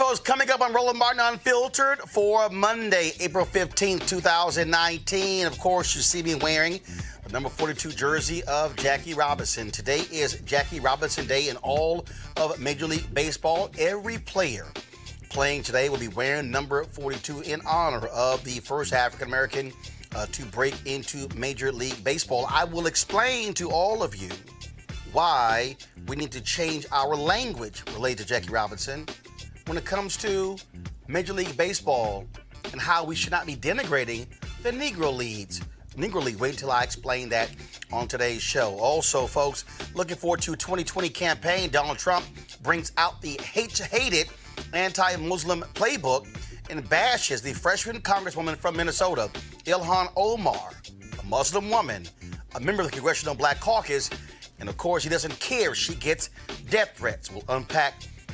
folks, coming up on Roland Martin Unfiltered for Monday, April 15th, 2019. Of course, you see me wearing the number 42 jersey of Jackie Robinson. Today is Jackie Robinson Day in all of Major League Baseball. Every player playing today will be wearing number 42 in honor of the first African-American to break into Major League Baseball. I will explain to all of you why we need to change our language related to Jackie Robinson when it comes to Major League Baseball and how we should not be denigrating the Negro League. Wait until I explain that on today's show. Also, folks, looking forward to 2020 campaign. Donald Trump brings out the hated anti-Muslim playbook and bashes the freshman congresswoman from Minnesota, Ilhan Omar, a Muslim woman, a member of the Congressional Black Caucus, and of course, he doesn't care if she gets death threats. We'll unpack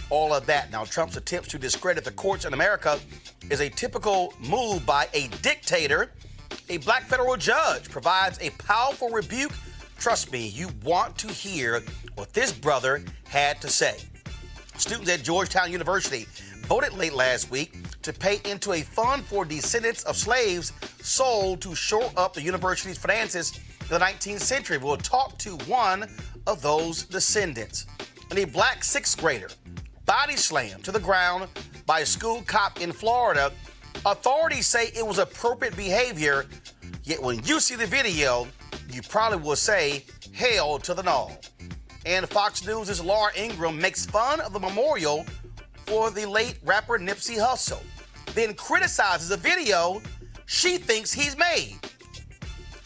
all of that. Now, Trump's attempts to discredit the courts in America is a typical move by a dictator. A black federal judge provides a powerful rebuke. Trust me, you want to hear what this brother had to say. Students at Georgetown University voted late last week to pay into a fund for descendants of slaves sold to shore up the university's finances in the 19th century. We'll talk to one of those descendants. And a black sixth grader body slammed to the ground by a school cop in Florida. Authorities say it was appropriate behavior, yet when you see the video, you probably will say, hell to the no. And Fox News' Laura Ingraham makes fun of the memorial for the late rapper Nipsey Hussle, then criticizes a video she thinks he's made.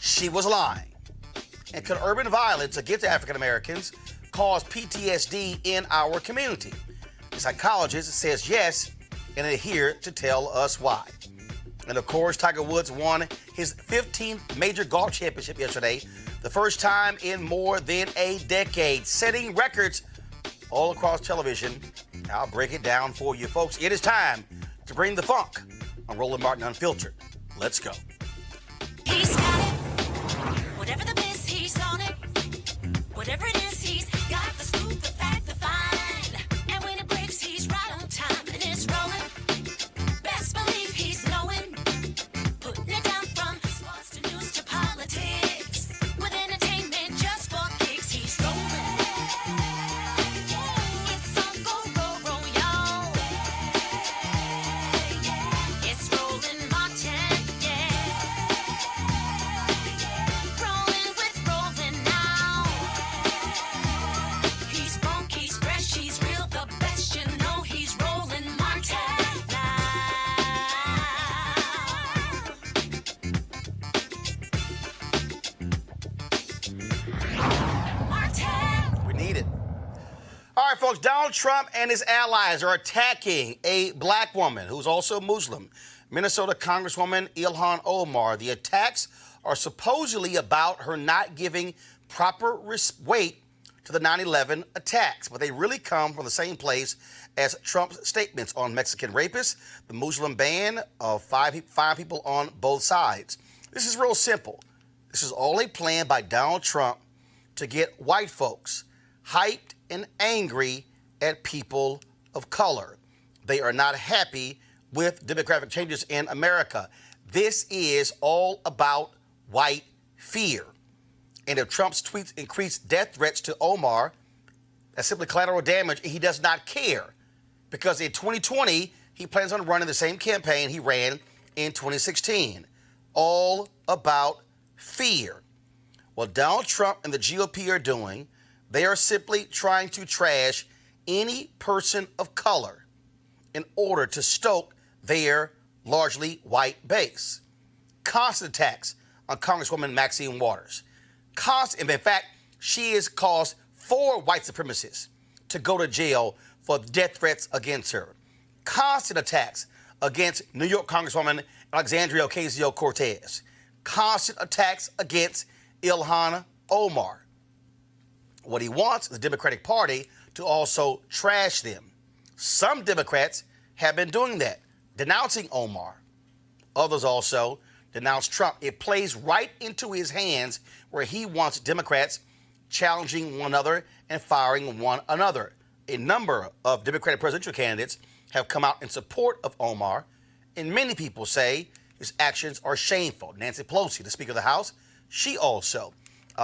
She was lying. And could urban violence against African Americans cause PTSD in our community? The psychologist says yes, and they're here to tell us why. And of course, Tiger Woods won his 15th major golf championship yesterday, the first time in more than a decade, setting records all across television. I'll break it down for you, folks. It is time to bring the funk on Roland Martin Unfiltered. Let's go. He's got it. Whatever the biz, he's on it. Whatever it is, he's got the scoop, the fact, the find. And when it breaks, he's right on time and it's rolling. Best believe he's knowing. Putting it down from sports to news to politics. With entertainment just for kicks, he's rolling. It's on go, y'all. It's Roland Martin, yeah. Rolling with Roland now. He's funky, he's fresh, he's real, the best, you know he's Roland Martin now. Martin. We need it. All right, folks, Donald Trump and his allies are attacking a black woman who's also Muslim, Minnesota Congresswoman Ilhan Omar. The attacks are supposedly about her not giving proper weight to the 9/11 attacks, but they really come from the same place as Trump's statements on Mexican rapists, the Muslim ban of five people on both sides. This is real simple. This is all a plan by Donald Trump to get white folks hyped and angry at people of color. They are not happy with demographic changes in America. This is all about white fear. And if Trump's tweets increase death threats to Omar, that's simply collateral damage, and he does not care. Because in 2020, he plans on running the same campaign he ran in 2016. All about fear. What Donald Trump and the GOP are doing, they are simply trying to trash any person of color in order to stoke their largely white base. Constant attacks on Congresswoman Maxine Waters. Constant, in fact, she has caused 4 white supremacists to go to jail for death threats against her. Constant attacks against New York Congresswoman Alexandria Ocasio-Cortez. Constant attacks against Ilhan Omar. What he wants is the Democratic Party to also trash them. Some Democrats have been doing that, denouncing Omar. Others also denounce Trump. It plays right into his hands where he wants Democrats challenging one another and firing one another. A number of Democratic presidential candidates have come out in support of Omar, and many people say his actions are shameful. Nancy Pelosi, the Speaker of the House, she also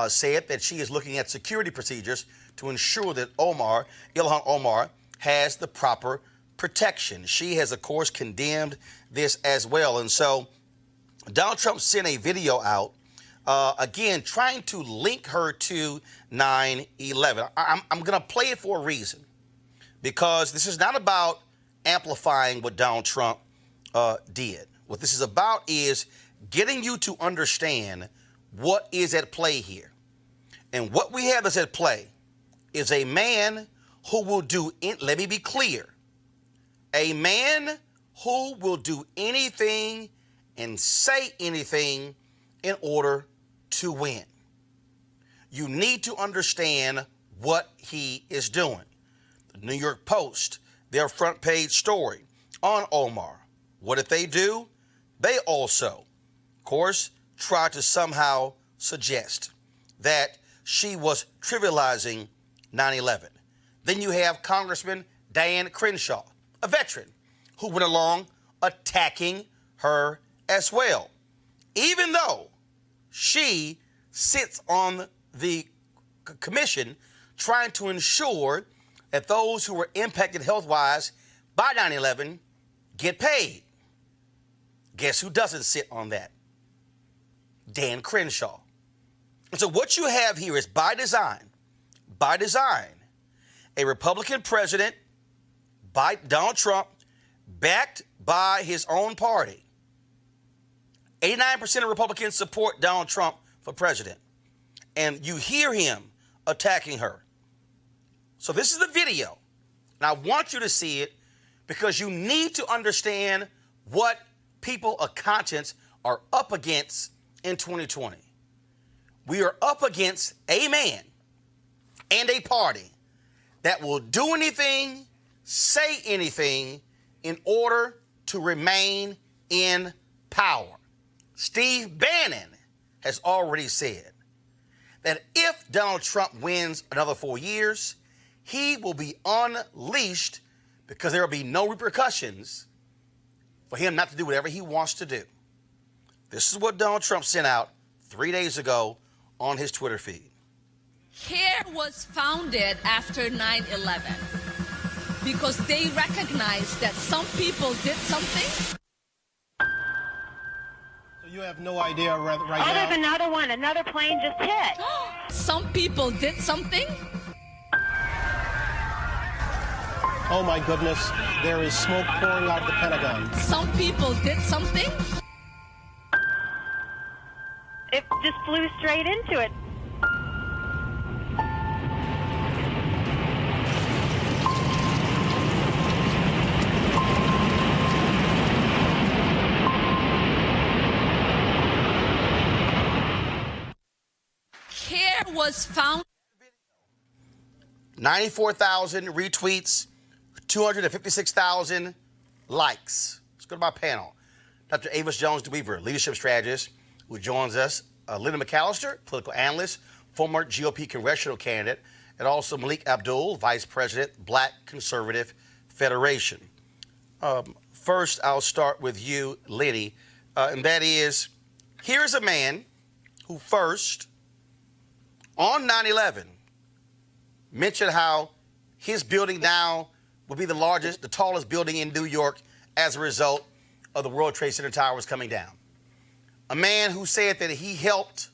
said that she is looking at security procedures to ensure that Ilhan Omar, has the proper protection. She has, of course, condemned this as well. And so Donald Trump sent a video out, again, trying to link her to 9/11. I'm going to play it for a reason, because this is not about amplifying what Donald Trump did. What this is about is getting you to understand what is at play here. And what we have that's at play is a man who will do, let me be clear, a man who will do anything and say anything in order to win. You need to understand what he is doing. The New York Post, their front page story on Omar. What did they do? They also, of course, tried to somehow suggest that she was trivializing 9/11. Then you have Congressman Dianne Crenshaw, a veteran, who went along attacking her as well, even though she sits on the commission trying to ensure that those who were impacted health-wise by 9/11 get paid. Guess who doesn't sit on that? Dan Crenshaw. And so what you have here is by design, a Republican president, by Donald Trump, backed by his own party. 89% of Republicans support Donald Trump for president. And you hear him attacking her. So this is the video. And I want you to see it because you need to understand what people of conscience are up against in 2020. We are up against a man and a party that will do anything, say anything in order to remain in power. Steve Bannon has already said that if Donald Trump wins another 4 years, he will be unleashed because there will be no repercussions for him not to do whatever he wants to do. This is what Donald Trump sent out 3 days ago on his Twitter feed. CARE was founded after 9/11 because they recognized that some people did something. So you have no idea right now? Oh, there's another one. Another plane just hit. Some people did something. Oh my goodness, there is smoke pouring out of the Pentagon. Some people did something. It just flew straight into it. CARE was found. 94,000 retweets, 256,000 likes. Let's go to my panel. Dr. Avis Jones-DeWeaver, leadership strategist, who joins us. Linda McAllister, political analyst, former GOP congressional candidate, and also Malik Abdul, vice president, Black Conservative Federation. First, I'll start with you, Liddy, and that is, here's a man who first, on 9/11, mentioned how his building now will be the tallest building in New York as a result of the World Trade Center towers coming down. A man who said that he helped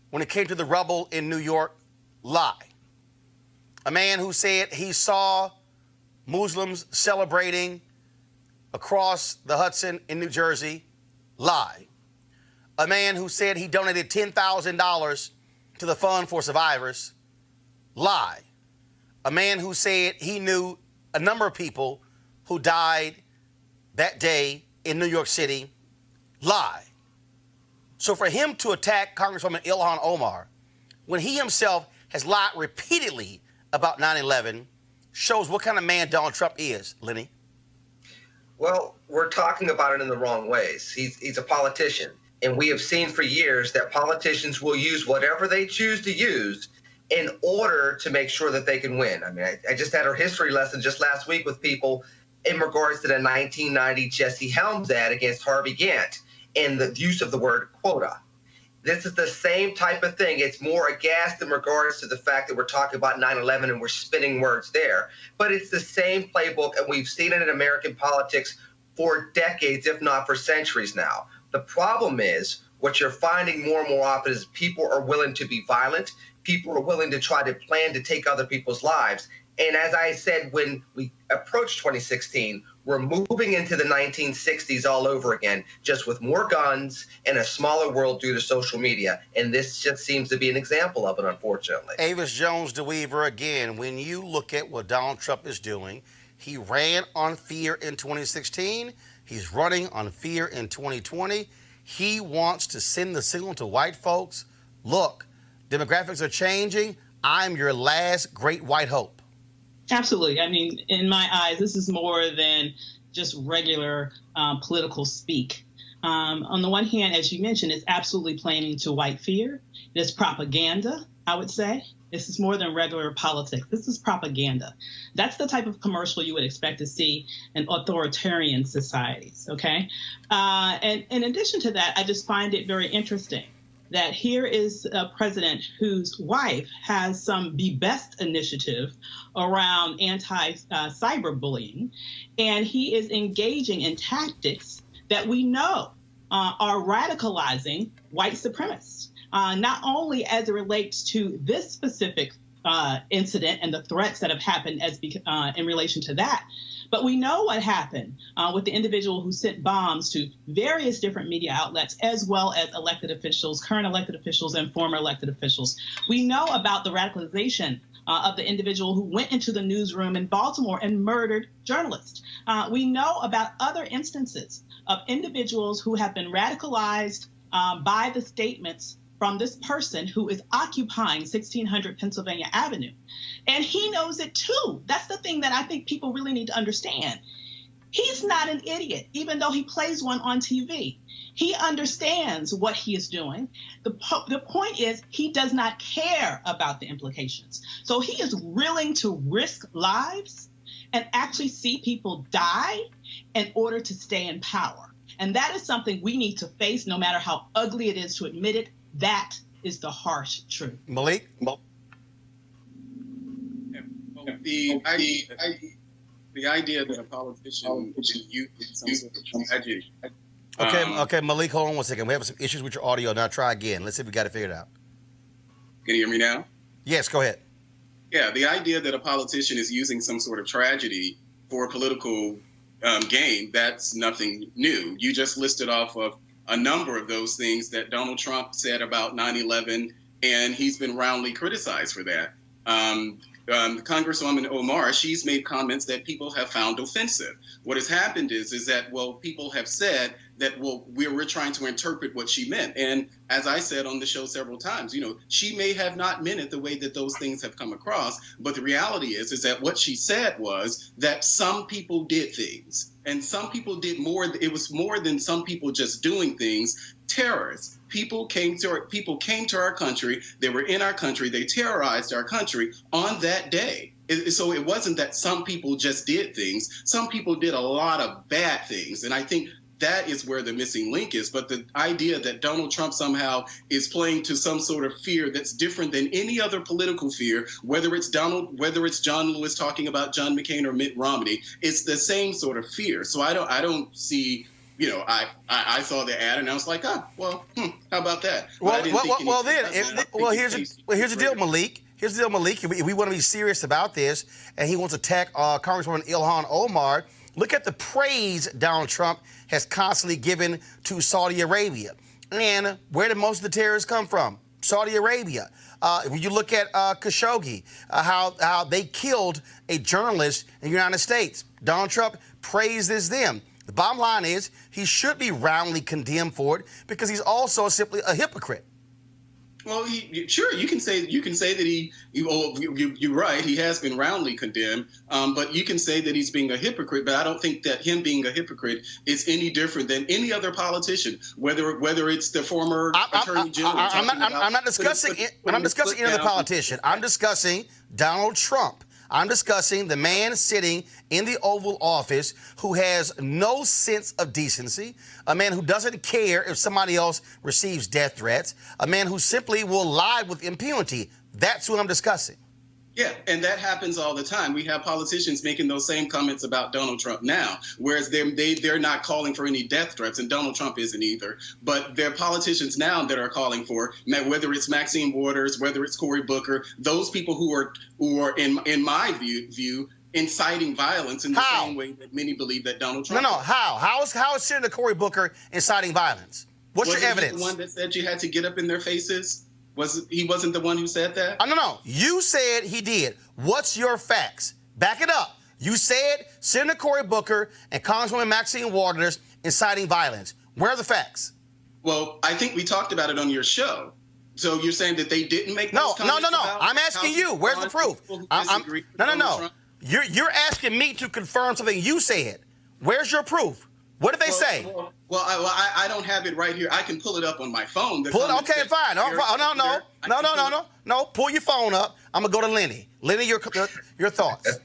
when it came to the rubble in New York, lie. A man who said he saw Muslims celebrating across the Hudson in New Jersey, lie. A man who said he donated $10,000 to the Fund for Survivors, lie. A man who said he knew a number of people who died that day in New York City, lie. So for him to attack Congresswoman Ilhan Omar when he himself has lied repeatedly about 9/11 shows what kind of man Donald Trump is, Lenny. Well, we're talking about it in the wrong ways. He's a politician. And we have seen for years that politicians will use whatever they choose to use in order to make sure that they can win. I mean, I just had a history lesson just last week with people in regards to the 1990 Jesse Helms ad against Harvey Gantt and the use of the word quota. This is the same type of thing. It's more aghast in regards to the fact that we're talking about 9/11 and we're spinning words there. But it's the same playbook, and we've seen it in American politics for decades, if not for centuries now. The problem is what you're finding more and more often is people are willing to be violent. People are willing to try to plan to take other people's lives. And as I said, when we approached 2016, we're moving into the 1960s all over again, just with more guns and a smaller world due to social media. And this just seems to be an example of it, unfortunately. Avis Jones DeWeaver, again, when you look at what Donald Trump is doing, he ran on fear in 2016. He's running on fear in 2020. He wants to send the signal to white folks, look, demographics are changing. I'm your last great white hope. Absolutely. I mean, in my eyes, this is more than just regular political speak. On the one hand, as you mentioned, it's absolutely playing into white fear. It is propaganda, I would say. This is more than regular politics. This is propaganda. That's the type of commercial you would expect to see in authoritarian societies, okay? And in addition to that, I just find it very interesting that here is a president whose wife has some Be Best initiative around anti-cyberbullying, and he is engaging in tactics that we know are radicalizing white supremacists, not only as it relates to this specific incident and the threats that have happened in relation to that, but we know what happened with the individual who sent bombs to various different media outlets, as well as elected officials, current elected officials, and former elected officials. We know about the radicalization of the individual who went into the newsroom in Baltimore and murdered journalists. We know about other instances of individuals who have been radicalized by the statements from this person who is occupying 1600 Pennsylvania Avenue. And he knows it too. That's the thing that I think people really need to understand. He's not an idiot, even though he plays one on TV. He understands what he is doing. The point is he does not care about the implications. So he is willing to risk lives and actually see people die in order to stay in power. And that is something we need to face, no matter how ugly it is to admit it. That is the harsh truth. Malik? The idea that a politician should use some sort of tragedy. Okay, Malik, hold on one second. We have some issues with your audio. Now try again. Let's see if we got it figured out. Can you hear me now? Yes, go ahead. Yeah, the idea that a politician is using some sort of tragedy for a political gain, that's nothing new. You just listed off of a number of those things that Donald Trump said about 9/11, and he's been roundly criticized for that. Congresswoman Omar, she's made comments that people have found offensive. What has happened is that, well, people have said that, well, we're trying to interpret what she meant. And as I said on the show several times, she may have not meant it the way that those things have come across. But the reality is that what she said was that some people did things, and some people did more. It was more than some people just doing things. Terrorists. People came to our country. They were in our country. They terrorized our country on that day. So it wasn't that some people just did things. Some people did a lot of bad things. And I think that is where the missing link is. But the idea that Donald Trump somehow is playing to some sort of fear that's different than any other political fear, whether it's John Lewis talking about John McCain or Mitt Romney, it's the same sort of fear. So I don't see. I saw the ad and I was like, how about that? Here's the deal, Malik. Here's the deal, Malik. If we want to be serious about this, and he wants to attack Congresswoman Ilhan Omar, look at the praise Donald Trump has constantly given to Saudi Arabia. And where did most of the terrorists come from? Saudi Arabia. When you look at Khashoggi, how they killed a journalist in the United States, Donald Trump praises them. The bottom line is he should be roundly condemned for it because he's also simply a hypocrite. Well, sure, you can say that you're right. He has been roundly condemned, but you can say that he's being a hypocrite. But I don't think that him being a hypocrite is any different than any other politician, whether it's the former attorney general. I'm not discussing any other politician. I'm discussing Donald Trump. I'm discussing the man sitting in the Oval Office who has no sense of decency, a man who doesn't care if somebody else receives death threats, a man who simply will lie with impunity. That's who I'm discussing. Yeah, and that happens all the time. We have politicians making those same comments about Donald Trump now, whereas they're not calling for any death threats, and Donald Trump isn't either. But there are politicians now that are calling for, whether it's Maxine Waters, whether it's Cory Booker, those people who are in my view inciting violence in the same way that many believe that Donald Trump. No, how? How is Senator Cory Booker inciting violence? What's your evidence? The one that said you had to get up in their faces? He wasn't the one who said that? No. You said he did. What's your facts? Back it up. You said Senator Cory Booker and Congresswoman Maxine Waters inciting violence. Where are the facts? Well, I think we talked about it on your show. So you're saying that they didn't make those comments? No. I'm asking you. Where's the proof? No. You're asking me to confirm something you said. Where's your proof? What did they say? Well, I don't have it right here. I can pull it up on my phone. Pull it. Okay, fine. No. Pull your phone up. I'm gonna go to Lenny. Lenny, your thoughts.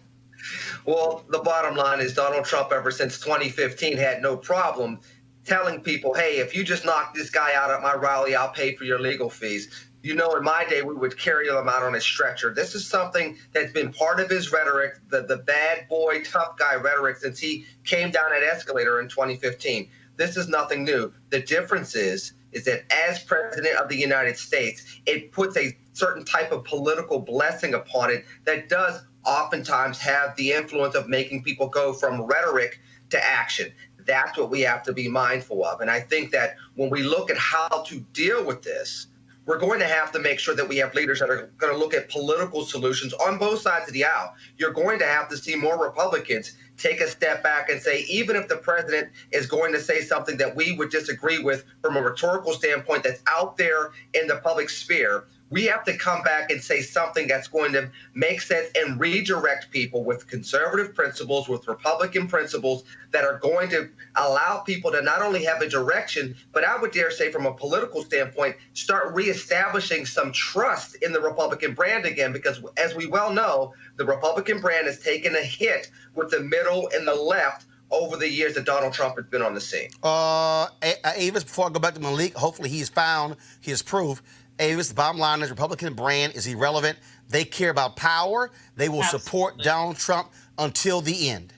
Well, the bottom line is Donald Trump, ever since 2015, had no problem telling people, hey, if you just knock this guy out at my rally, I'll pay for your legal fees. You know, in my day, we would carry them out on a stretcher. This is something that's been part of his rhetoric, the bad boy, tough guy rhetoric, since he came down that escalator in 2015. This is nothing new. The difference is that as president of the United States, it puts a certain type of political blessing upon it that does oftentimes have the influence of making people go from rhetoric to action. That's what we have to be mindful of. And I think that when we look at how to deal with this, we're going to have to make sure that we have leaders that are going to look at political solutions on both sides of the aisle. You're going to have to see more Republicans take a step back and say, even if the president is going to say something that we would disagree with from a rhetorical standpoint that's out there in the public sphere, we have to come back and say something that's going to make sense and redirect people with conservative principles, with Republican principles that are going to allow people to not only have a direction, but I would dare say from a political standpoint, start reestablishing some trust in the Republican brand again, because as we well know, the Republican brand has taken a hit with the middle and the left over the years that Donald Trump has been on the scene. Avis, before I go back to Malik, hopefully he's found his proof. Avis, the bottom line is Republican brand is irrelevant. They care about power. They will support Donald Trump until the end.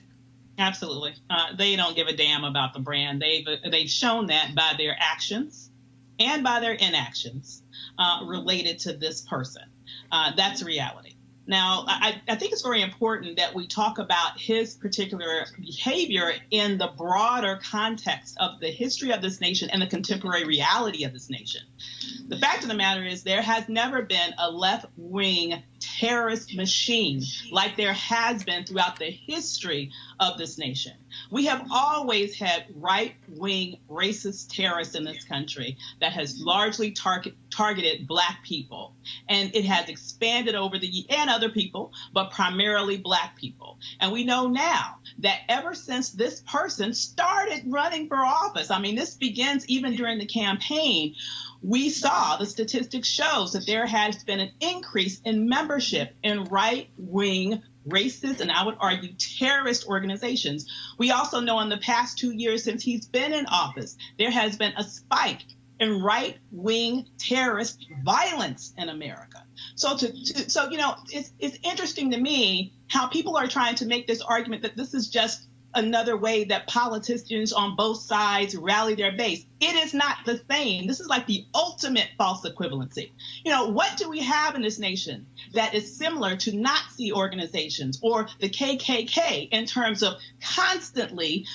Absolutely. They don't give a damn about the brand. They've shown that by their actions and by their inactions related to this person. That's reality. Now, I think it's very important that we talk about his particular behavior in the broader context of the history of this nation and the contemporary reality of this nation. The fact of the matter is there has never been a left-wing terrorist machine like there has been throughout the history of this nation. We have always had right-wing racist terrorists in this country that has largely targeted Black people. And it has expanded over the years, and other people, but primarily Black people. And we know now that ever since this person started running for office, I mean, this begins even during the campaign, we saw the statistics shows that there has been an increase in membership in right-wing racist and I would argue terrorist organizations. We also know in the past 2 years since he's been in office, there has been a spike in right-wing terrorist violence in America. So you know, it's interesting to me how people are trying to make this argument that this is just another way that politicians on both sides rally their base. It is not the same. This is like the ultimate false equivalency. You know, what do we have in this nation that is similar to Nazi organizations or the KKK in terms of constantly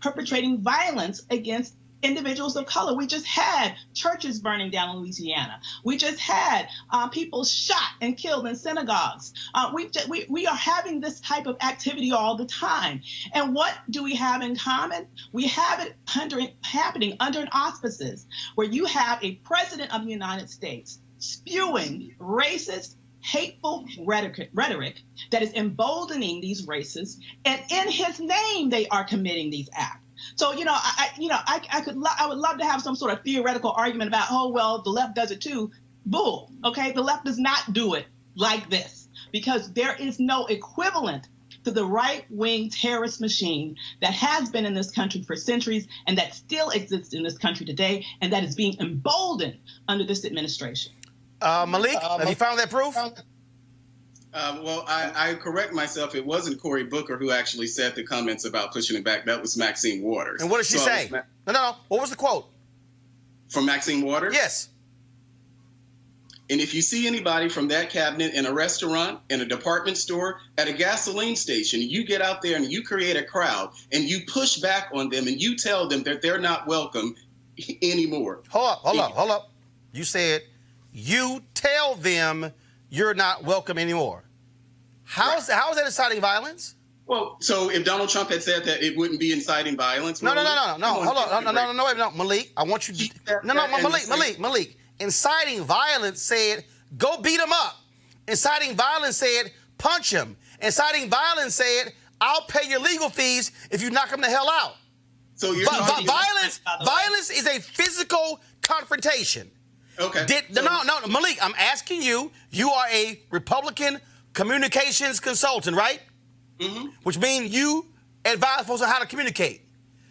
perpetrating violence against individuals of color? We just had churches burning down in Louisiana. We just had people shot and killed in synagogues. We are having this type of activity all the time. And what do we have in common? We have it happening under auspices where you have a president of the United States spewing racist, hateful rhetoric that is emboldening these racists, and in his name they are committing these acts. So, you know, I would love to have some sort of theoretical argument about, oh, well, the left does it too. Bull. OK, the left does not do it like this. because there is no equivalent to the right-wing terrorist machine that has been in this country for centuries and that still exists in this country today, and that is being emboldened under this administration. Malik, have you found that proof? Well, I correct myself. It wasn't Cory Booker who actually said the comments about pushing it back. That was Maxine Waters. And what did she say? No. What was the quote? From Maxine Waters? Yes. And if you see anybody from that cabinet in a restaurant, in a department store, at a gasoline station, you get out there and you create a crowd and you push back on them and you tell them that they're not welcome anymore. Hold up. You said you tell them you're not welcome anymore. How is that inciting violence? Well, so if Donald Trump had said that, it wouldn't be inciting violence. No. Hold on. Malik, I want you to. Malik. Inciting violence said, go beat him up. Inciting violence said, punch him. Inciting violence said, I'll pay your legal fees if you knock him the hell out. So you're violence is a physical confrontation. Okay. No, Malik, I'm asking you. You are a Republican communications consultant, right? Mm-hmm. Which means you advise folks on how to communicate.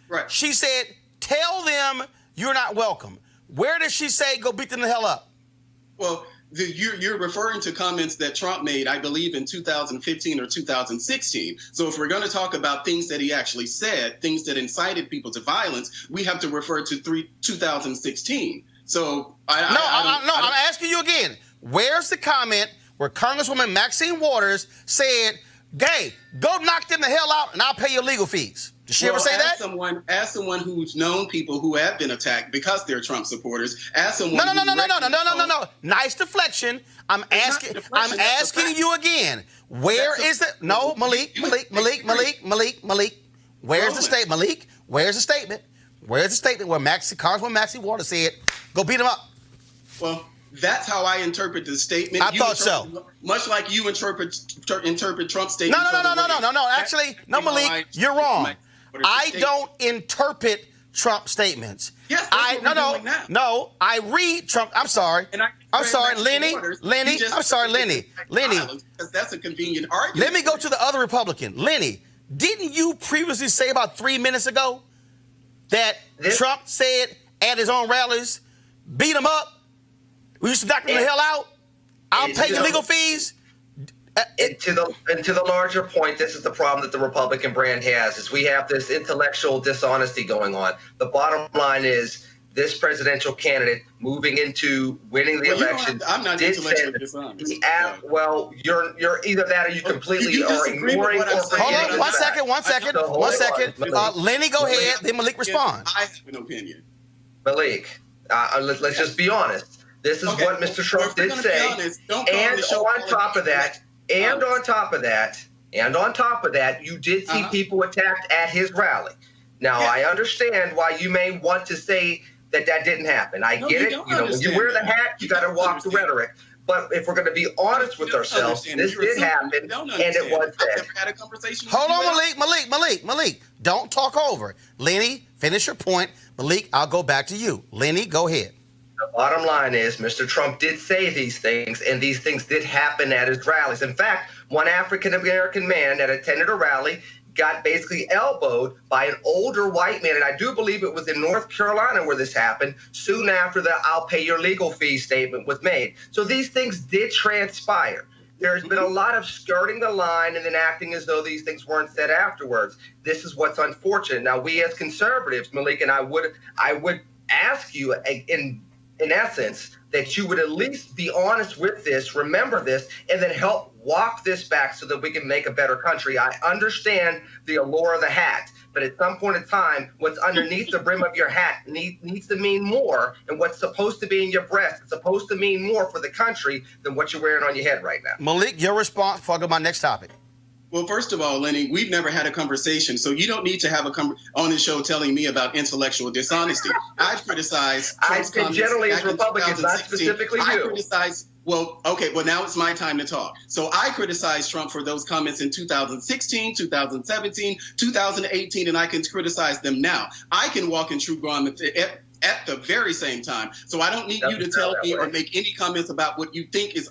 Right. She said, tell them you're not welcome. Where does she say go beat them the hell up? Well, you're referring to comments that Trump made, I believe, in 2015 or 2016. So if we're going to talk about things that he actually said, things that incited people to violence, we have to refer to 2016. So I'm asking you again. Where's the comment where Congresswoman Maxine Waters said, "Gay, go knock them the hell out, and I'll pay your legal fees"? Did she ever say that? As someone who's known people who have been attacked because they're Trump supporters, as someone No. Nice deflection. I'm asking you again. Where is the Malik? Where's the statement? Malik, where's the statement? Where's the statement where Congresswoman Maxine Waters said, "Go beat him up"? Well, that's how I interpret the statement. I thought so. Much like you interpret Trump's statement. No. Actually, no, Malik, you're wrong. I don't interpret Trump statements. Yes, that's what we're doing now. No, I read Trump. I'm sorry. I'm sorry, Lenny. I'm sorry, Lenny. Because that's a convenient argument. Let me go to the other Republican. Lenny, didn't you previously say about 3 minutes ago that Trump said at his own rallies, beat him up, we used to knock him the hell out, I'll pay your legal fees? And to the larger point, this is the problem that the Republican brand has, is we have this intellectual dishonesty going on. The bottom line is this presidential candidate moving into winning the election. I'm not intellectually dishonest. Well, you're either that or you completely are ignoring. Hold on, one second. Lenny, go ahead. Then Malik respond. I have an opinion. Malik, let's just be honest. This is what Mr. Trump did say. And on top of that, you did see people attacked at his rally. Now, I understand why you may want to say that didn't happen. I get it. When you wear the hat, you got to walk the rhetoric. But if we're going to be honest with ourselves, this did happen, and it was said. Hold on, Malik. Don't talk over. Lenny, finish your point. Malik, I'll go back to you. Lenny, go ahead. The bottom line is Mr. Trump did say these things, and these things did happen at his rallies. In fact, one African-American man that attended a rally got basically elbowed by an older white man, and I do believe it was in North Carolina where this happened, soon after the "I'll pay your legal fees" statement was made. So these things did transpire. There's been a lot of skirting the line and then acting as though these things weren't said afterwards. This is what's unfortunate. Now, we as conservatives, Malik, and I would ask you in essence, that you would at least be honest with this, remember this, and then help walk this back so that we can make a better country. I understand the allure of the hat, but at some point in time, what's underneath the brim of your hat needs to mean more, and what's supposed to be in your breast is supposed to mean more for the country than what you're wearing on your head right now. Malik, your response before I go to my next topic. Well, first of all, Lenny, we've never had a conversation, so you don't need to have on the show telling me about intellectual dishonesty. I've criticized Trump's comments generally as Republicans, not specifically you. Well, now it's my time to talk. So I criticized Trump for those comments in 2016, 2017, 2018, and I can criticize them now. I can walk in true garments at the very same time. So I don't need you to tell me or make any comments about what you think is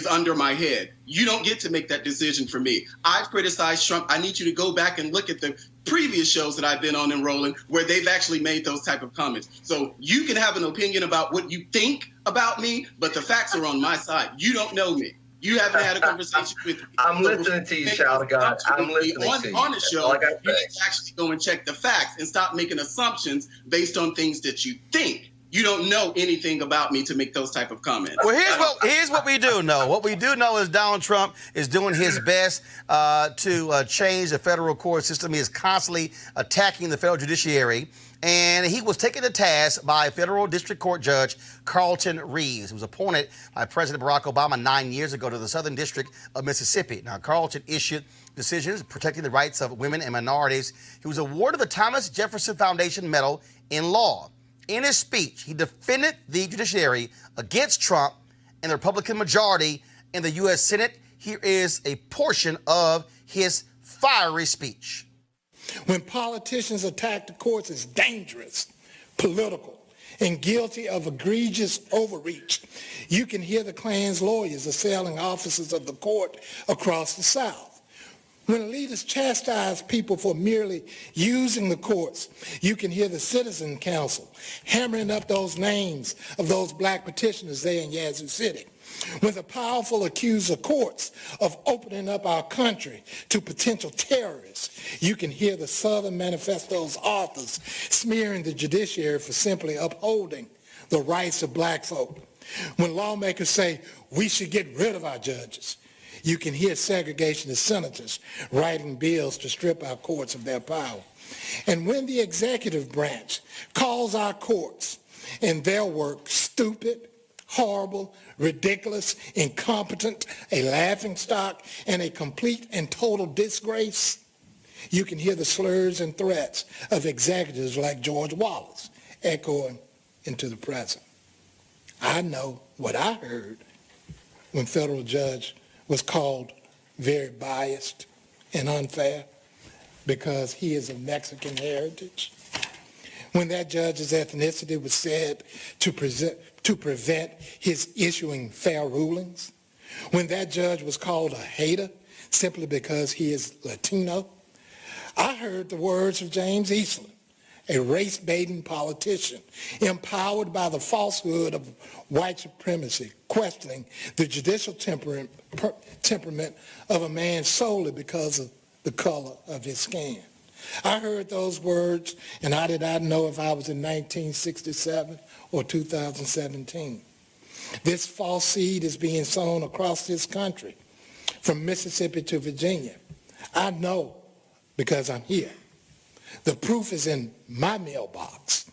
under my head. You don't get to make that decision for me. I've criticized Trump. I need you to go back and look at the previous shows that I've been on in Roland where they've actually made those type of comments. So you can have an opinion about what you think about me, but the facts are on my side. You don't know me. You haven't had a conversation with me. I'm listening to you, child of God. I'm listening to you. On the show, you need to actually go and check the facts and stop making assumptions based on things that you think. You don't know anything about me to make those type of comments. Well, here's what we do know. What we do know is Donald Trump is doing his best to change the federal court system. He is constantly attacking the federal judiciary. And he was taken to task by federal district court judge Carlton Reeves, who was appointed by President Barack Obama 9 years ago to the Southern District of Mississippi. Now, Carlton issued decisions protecting the rights of women and minorities. He was awarded the Thomas Jefferson Foundation Medal in Law. In his speech, he defended the judiciary against Trump and the Republican majority in the U.S. Senate. Here is a portion of his fiery speech. When politicians attack the courts, it's dangerous, political, and guilty of egregious overreach. You can hear the Klan's lawyers assailing officers of the court across the South. When leaders chastise people for merely using the courts, you can hear the Citizen Council hammering up those names of those black petitioners there in Yazoo City. When the powerful accuse the courts of opening up our country to potential terrorists, you can hear the Southern Manifesto's authors smearing the judiciary for simply upholding the rights of black folk. When lawmakers say we should get rid of our judges, you can hear segregationist senators writing bills to strip our courts of their power. And when the executive branch calls our courts and their work stupid, horrible, ridiculous, incompetent, a laughingstock, and a complete and total disgrace, you can hear the slurs and threats of executives like George Wallace echoing into the present. I know what I heard when federal judge was called very biased and unfair because he is of Mexican heritage. When that judge's ethnicity was said to prevent his issuing fair rulings. When that judge was called a hater simply because he is Latino. I heard the words of James Eastland, a race-baiting politician empowered by the falsehood of white supremacy, questioning the judicial temperament of a man solely because of the color of his skin. I heard those words, and I did not know if I was in 1967 or 2017. This false seed is being sown across this country, from Mississippi to Virginia. I know because I'm here. The proof is in my mailbox.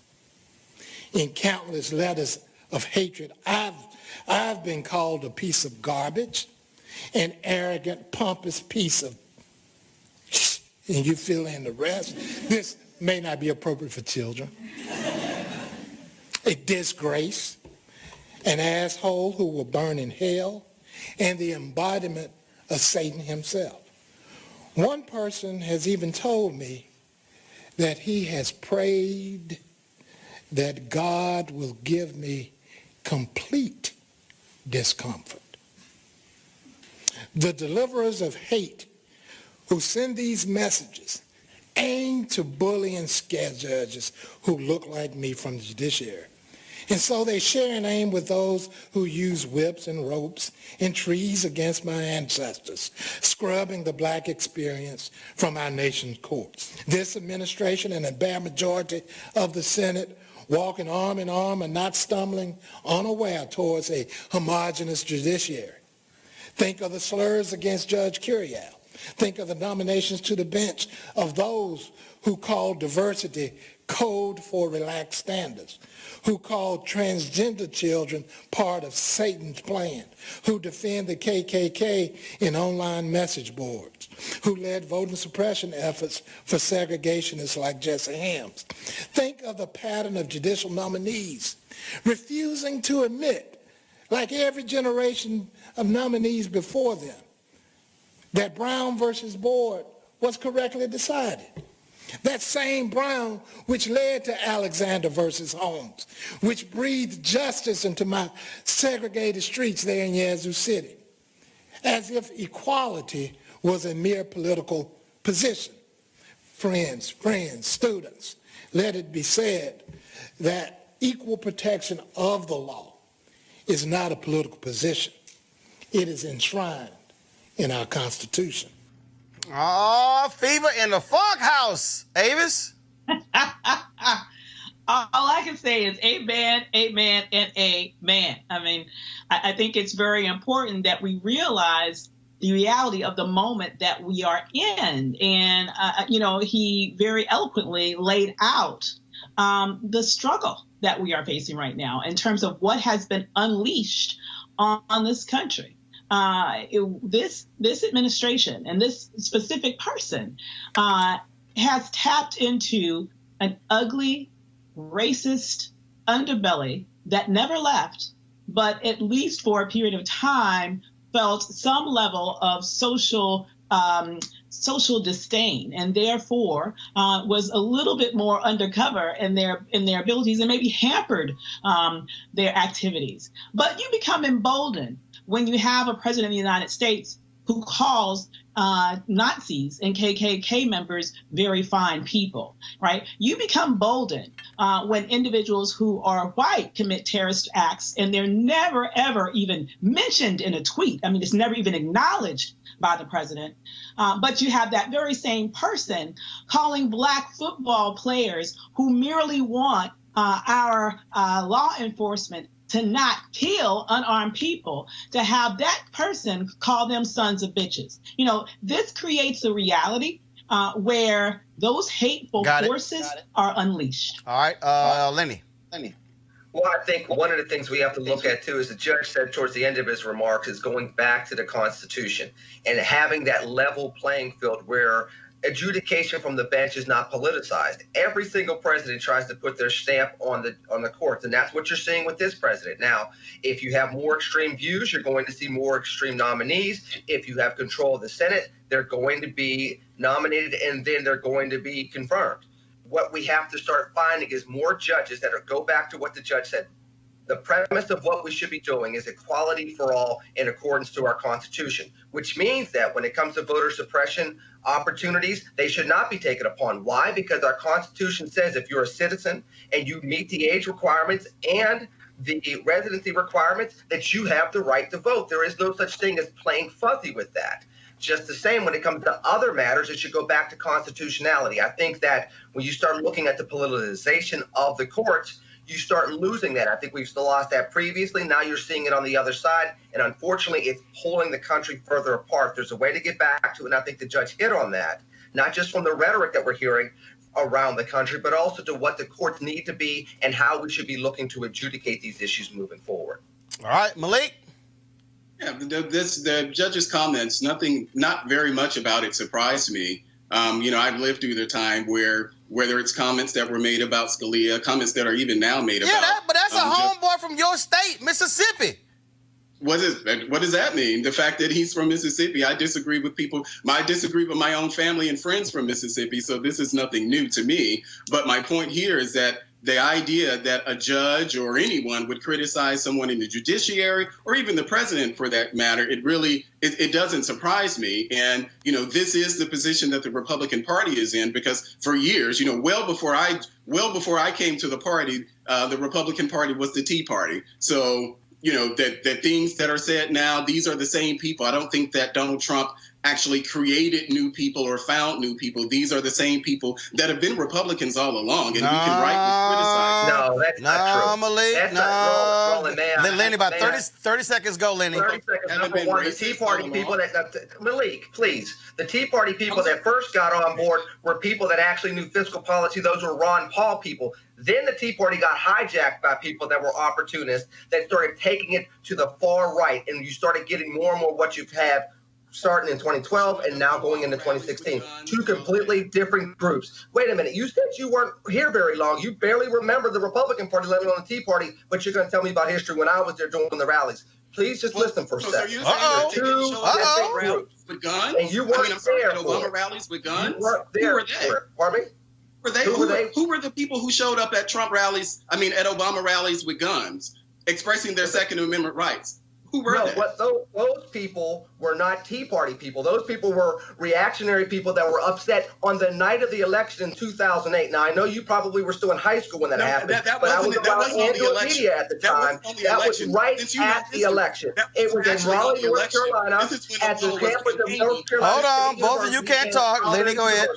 In countless letters of hatred, I've been called a piece of garbage, an arrogant, pompous piece of and you fill in the rest. This may not be appropriate for children. A disgrace, an asshole who will burn in hell, and the embodiment of Satan himself. One person has even told me that he has prayed that God will give me complete discomfort. The deliverers of hate who send these messages aim to bully and scare judges who look like me from the judiciary. And so they share an aim with those who use whips and ropes and trees against my ancestors, scrubbing the black experience from our nation's courts. This administration and a bare majority of the Senate walking arm in arm and not stumbling unaware towards a homogeneous judiciary. Think of the slurs against Judge Curiel. Think of the nominations to the bench of those who call diversity code for relaxed standards, who call transgender children part of Satan's plan, who defend the KKK in online message boards, who led voting suppression efforts for segregationists like Jesse Helms. Think of the pattern of judicial nominees refusing to admit, like every generation of nominees before them, that Brown versus Board was correctly decided. That same Brown which led to Alexander versus Holmes, which breathed justice into my segregated streets there in Yazoo City, as if equality was a mere political position. Friends, students, let it be said that equal protection of the law is not a political position. It is enshrined in our Constitution. Oh, fever in the funk house, Avis. All I can say is amen, amen, and amen. I mean, I think it's very important that we realize the reality of the moment that we are in. And, he very eloquently laid out the struggle that we are facing right now in terms of what has been unleashed on this country. This administration and this specific person has tapped into an ugly, racist underbelly that never left, but at least for a period of time felt some level of social disdain, and therefore was a little bit more undercover in their abilities and maybe hampered their activities. But you become emboldened when you have a president of the United States who calls Nazis and KKK members very fine people, right? You become boldened when individuals who are white commit terrorist acts and they're never, ever even mentioned in a tweet. I mean, it's never even acknowledged by the president. But you have that very same person calling black football players who merely want our law enforcement to not kill unarmed people, to have that person call them sons of bitches. This creates a reality where those hateful forces are unleashed. All right, Lenny. Well, I think one of the things we have to look at, too, as the judge said towards the end of his remarks, is going back to the Constitution and having that level playing field where adjudication from the bench is not politicized. Every single president tries to put their stamp on the courts, and that's what you're seeing with this president. Now, if you have more extreme views, you're going to see more extreme nominees. If you have control of the Senate, they're going to be nominated and then they're going to be confirmed. What we have to start finding is more judges that go back to what the judge said. The premise of what we should be doing is equality for all in accordance to our Constitution, which means that when it comes to voter suppression opportunities, they should not be taken upon. Why? Because our Constitution says if you're a citizen and you meet the age requirements and the residency requirements, that you have the right to vote. There is no such thing as playing fuzzy with that. Just the same when it comes to other matters, it should go back to constitutionality. I think that when you start looking at the politicization of the courts, you start losing that. I think we've still lost that previously. Now you're seeing it on the other side. And unfortunately, it's pulling the country further apart. There's a way to get back to it. And I think the judge hit on that, not just from the rhetoric that we're hearing around the country, but also to what the courts need to be and how we should be looking to adjudicate these issues moving forward. All right, Malik. Yeah, the judge's comments, not very much about it surprised me. I've lived through the time where whether it's comments that were made about Scalia, comments that are even now made about. But that's a homeboy from your state, Mississippi. What does that mean? The fact that he's from Mississippi, I disagree with people. I disagree with my own family and friends from Mississippi, so this is nothing new to me. But my point here is that the idea that a judge or anyone would criticize someone in the judiciary or even the president for that matter, it doesn't surprise me. And, this is the position that the Republican Party is in, because for years, well before I came to the party, the Republican Party was the Tea Party. So, that things that are said now, these are the same people. I don't think that Donald Trump actually created new people or found new people. These are the same people that have been Republicans all along, and we can rightly criticize them. No, that's not true. Malik, that's not Roland, Lenny, about 30 seconds go, Lenny. 30 seconds. Number one, the Tea Party people Malik, please. The Tea Party people that first got on board were people that actually knew fiscal policy. Those were Ron Paul people. Then the Tea Party got hijacked by people that were opportunists that started taking it to the far right, and you started getting more and more what you've had starting in 2012 and now going into 2016. Two completely different groups. Wait a minute. You said you weren't here very long. You barely remember the Republican Party, let alone the Tea Party, but you're going to tell me about history when I was there doing the rallies. Please just listen for a second. Two different groups. With guns? And you weren't there. Obama rallies with guns? You weren't there. Pardon me? Were they? Who were the people who showed up at Trump rallies? I mean, at Obama rallies with guns, expressing their Second Amendment rights? Who were they? Those people were not Tea Party people. Those people were reactionary people that were upset on the night of the election in 2008. Now, I know you probably were still in high school when that happened, but I was around Andrew Media at the time. That was right at the election. It was in Raleigh, North Carolina, at the campus of North Carolina. Hold on, both of you can't talk. Lenny, go ahead.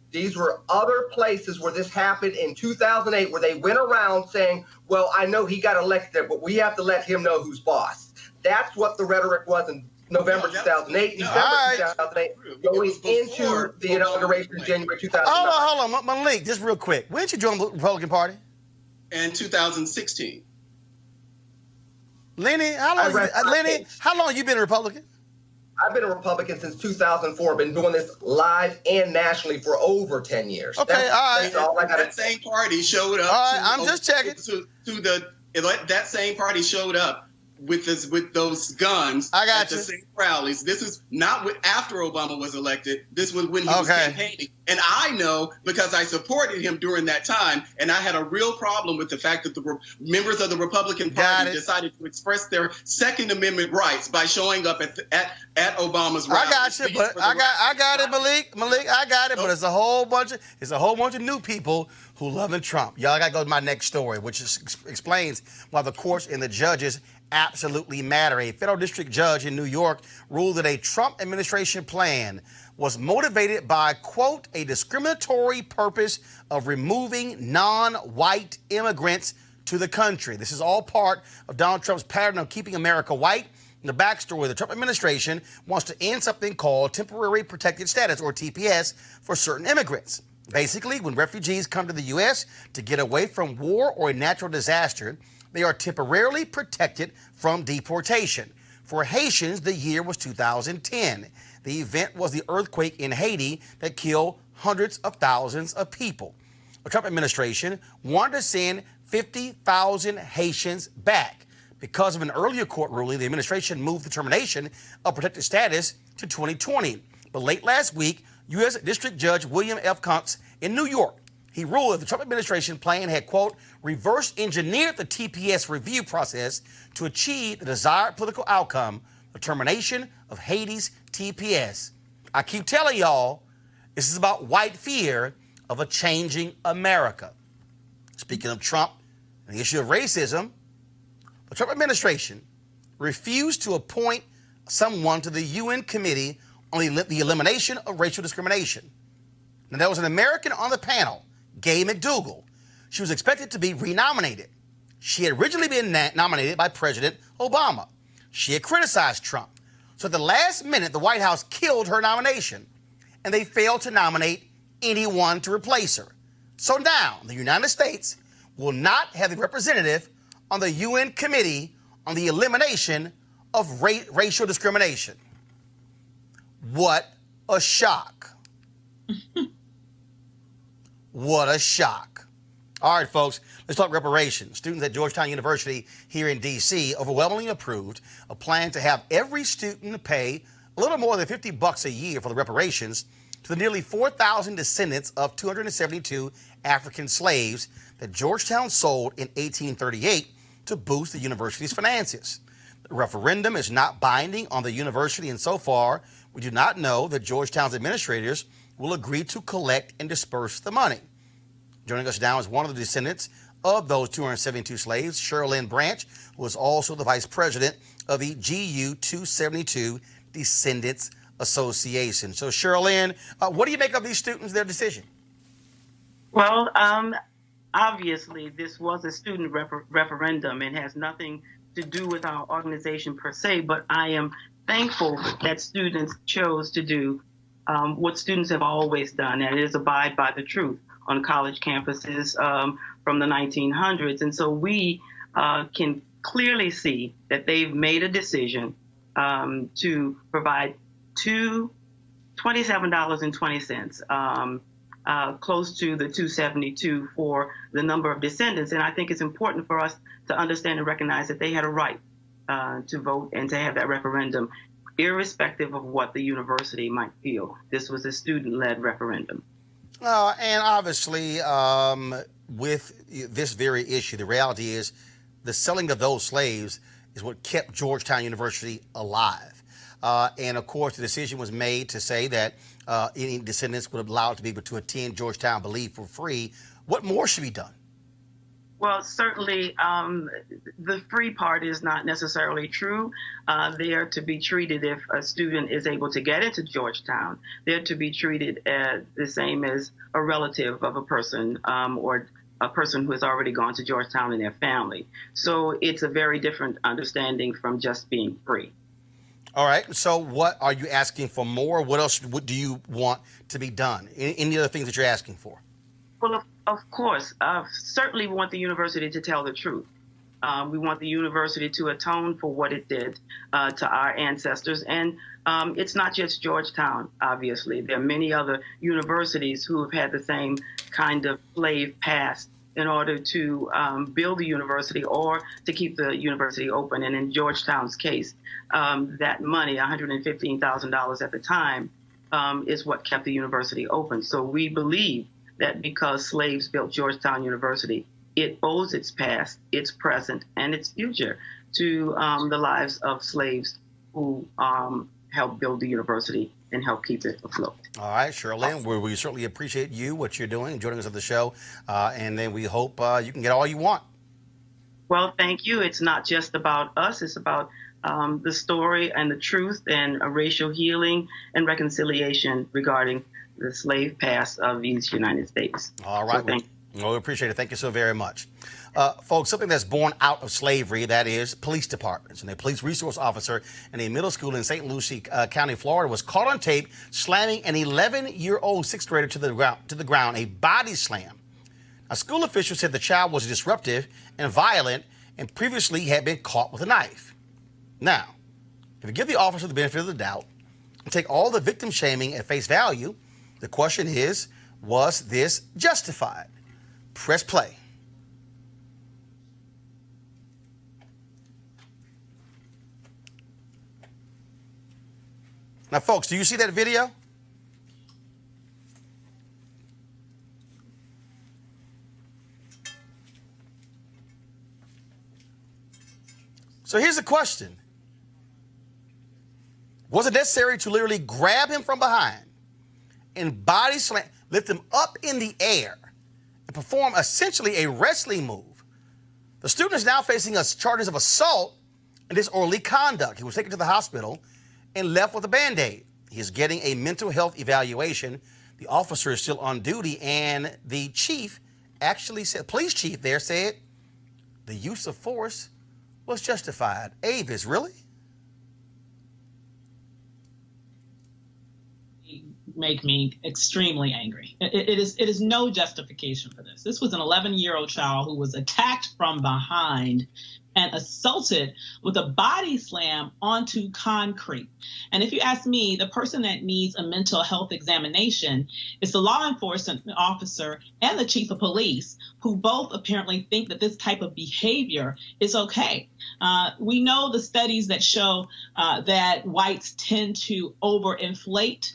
These were other places where this happened in 2008, where they went around saying, well, I know he got elected, but we have to let him know who's boss. That's what the rhetoric was in November 2008, December 2008, going into the inauguration in January 2009. Hold on, Malik, just real quick. When did you join the Republican Party? In 2016. Lenny, how long have you been a Republican? I've been a Republican since 2004. Been doing this live and nationally for over 10 years. Okay, that's all I got. That same party showed up. All right, I'm just checking. That same party showed up with those guns at the same rallies. This is not after Obama was elected. This was when he was campaigning. And I know because I supported him during that time, and I had a real problem with the fact that the members of the Republican Party decided to express their Second Amendment rights by showing up at Obama's rally. I got you, but I got it, Malik. I got it, but it's a whole bunch of new people who loving Trump. Y'all got to go to my next story, which explains why the courts and the judges absolutely matter. A federal district judge in New York ruled that a Trump administration plan was motivated by, quote, a discriminatory purpose of removing non-white immigrants to the country. This is all part of Donald Trump's pattern of keeping America white. In the backstory, the Trump administration wants to end something called temporary protected status, or TPS, for certain immigrants. Basically, when refugees come to the U.S. to get away from war or a natural disaster, they are temporarily protected from deportation. For Haitians, the year was 2010. The event was the earthquake in Haiti that killed hundreds of thousands of people. The Trump administration wanted to send 50,000 Haitians back. Because of an earlier court ruling, the administration moved the termination of protected status to 2020. But late last week, U.S. District Judge William F. Kuntz in New York, he ruled that the Trump administration plan had, quote, reverse engineered the TPS review process to achieve the desired political outcome, the termination of Haiti's TPS. I keep telling y'all, this is about white fear of a changing America. Speaking of Trump and the issue of racism, the Trump administration refused to appoint someone to the UN Committee on the Elimination of Racial Discrimination. Now, there was an American on the panel, Gay McDougal. She was expected to be renominated. She had originally been nominated by President Obama. She had criticized Trump. So at the last minute, the White House killed her nomination, and they failed to nominate anyone to replace her. So now, the United States will not have a representative on the UN Committee on the Elimination of Racial Discrimination. What a shock. What a shock. All right, folks, let's talk reparations. Students at Georgetown University here in D.C. overwhelmingly approved a plan to have every student pay a little more than $50 a year for the reparations to the nearly 4,000 descendants of 272 African slaves that Georgetown sold in 1838 to boost the university's finances. The referendum is not binding on the university, and so far, we do not know that Georgetown's administrators will agree to collect and disperse the money. Joining us now is one of the descendants of those 272 slaves, Sherilyn Branch, who is also the vice president of the GU 272 Descendants Association. So, Sherilyn, what do you make of these students, their decision? Well, obviously, this was a student referendum and has nothing to do with our organization per se, but I am thankful that students chose to do what students have always done, and it is abide by the truth on college campuses from the 1900s. And so we can clearly see that they've made a decision to provide $27.20, close to the $2.72 for the number of descendants. And I think it's important for us to understand and recognize that they had a right to vote and to have that referendum, irrespective of what the university might feel. This was a student-led referendum. And obviously, with this very issue, the reality is the selling of those slaves is what kept Georgetown University alive. And of course, the decision was made to say that any descendants would be allowed to be able to attend Georgetown, I believe, for free. What more should be done? Well, certainly the free part is not necessarily true. They are to be treated, if a student is able to get into Georgetown, they're to be treated the same as a relative of a person or a person who has already gone to Georgetown in their family. So it's a very different understanding from just being free. All right. So what are you asking for more? What else do you want to be done? Any other things that you're asking for? Well, of course, certainly we want the university to tell the truth. We want the university to atone for what it did to our ancestors. And it's not just Georgetown, obviously. There are many other universities who have had the same kind of slave past in order to build the university or to keep the university open. And in Georgetown's case, that money, $115,000 at the time, is what kept the university open. So we believe that because slaves built Georgetown University, it owes its past, its present, and its future to the lives of slaves who helped build the university and help keep it afloat. All right, Shirley, we certainly appreciate you, what you're doing, joining us on the show, and then we hope you can get all you want. Well, thank you. It's not just about us. It's about the story and the truth and racial healing and reconciliation regarding the slave past of these United States. All right. So well, we appreciate it. Thank you so very much. Folks, something that's born out of slavery, that is police departments. And a police resource officer in a middle school in St. Lucie County, Florida, was caught on tape slamming an 11-year-old sixth grader to the ground, a body slam. A school official said the child was disruptive and violent and previously had been caught with a knife. Now, if you give the officer the benefit of the doubt and take all the victim shaming at face value, the question is, was this justified? Press play. Now, folks, do you see that video? So here's the question. Was it necessary to literally grab him from behind and body slam, lift him up in the air, and perform essentially a wrestling move? The student is now facing charges of assault and disorderly conduct. He was taken to the hospital and left with a Band-Aid. He is getting a mental health evaluation. The officer is still on duty, and the chief actually said, police chief there said, the use of force was justified. Avis, really? Make me extremely angry. It is no justification for this. This was an 11-year-old child who was attacked from behind and assaulted with a body slam onto concrete. And if you ask me, the person that needs a mental health examination is the law enforcement officer and the chief of police, who both apparently think that this type of behavior is okay. We know the studies that show that whites tend to overinflate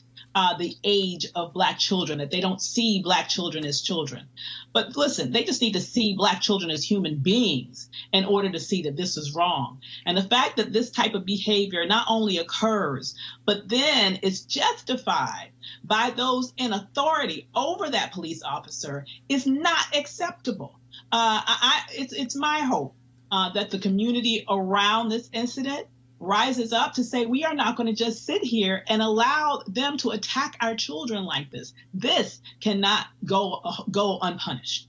the age of Black children, that they don't see Black children as children. But listen, they just need to see Black children as human beings in order to see that this is wrong. And the fact that this type of behavior not only occurs, but then is justified by those in authority over that police officer is not acceptable. It's my hope that the community around this incident rises up to say, we are not going to just sit here and allow them to attack our children like this. This cannot go unpunished.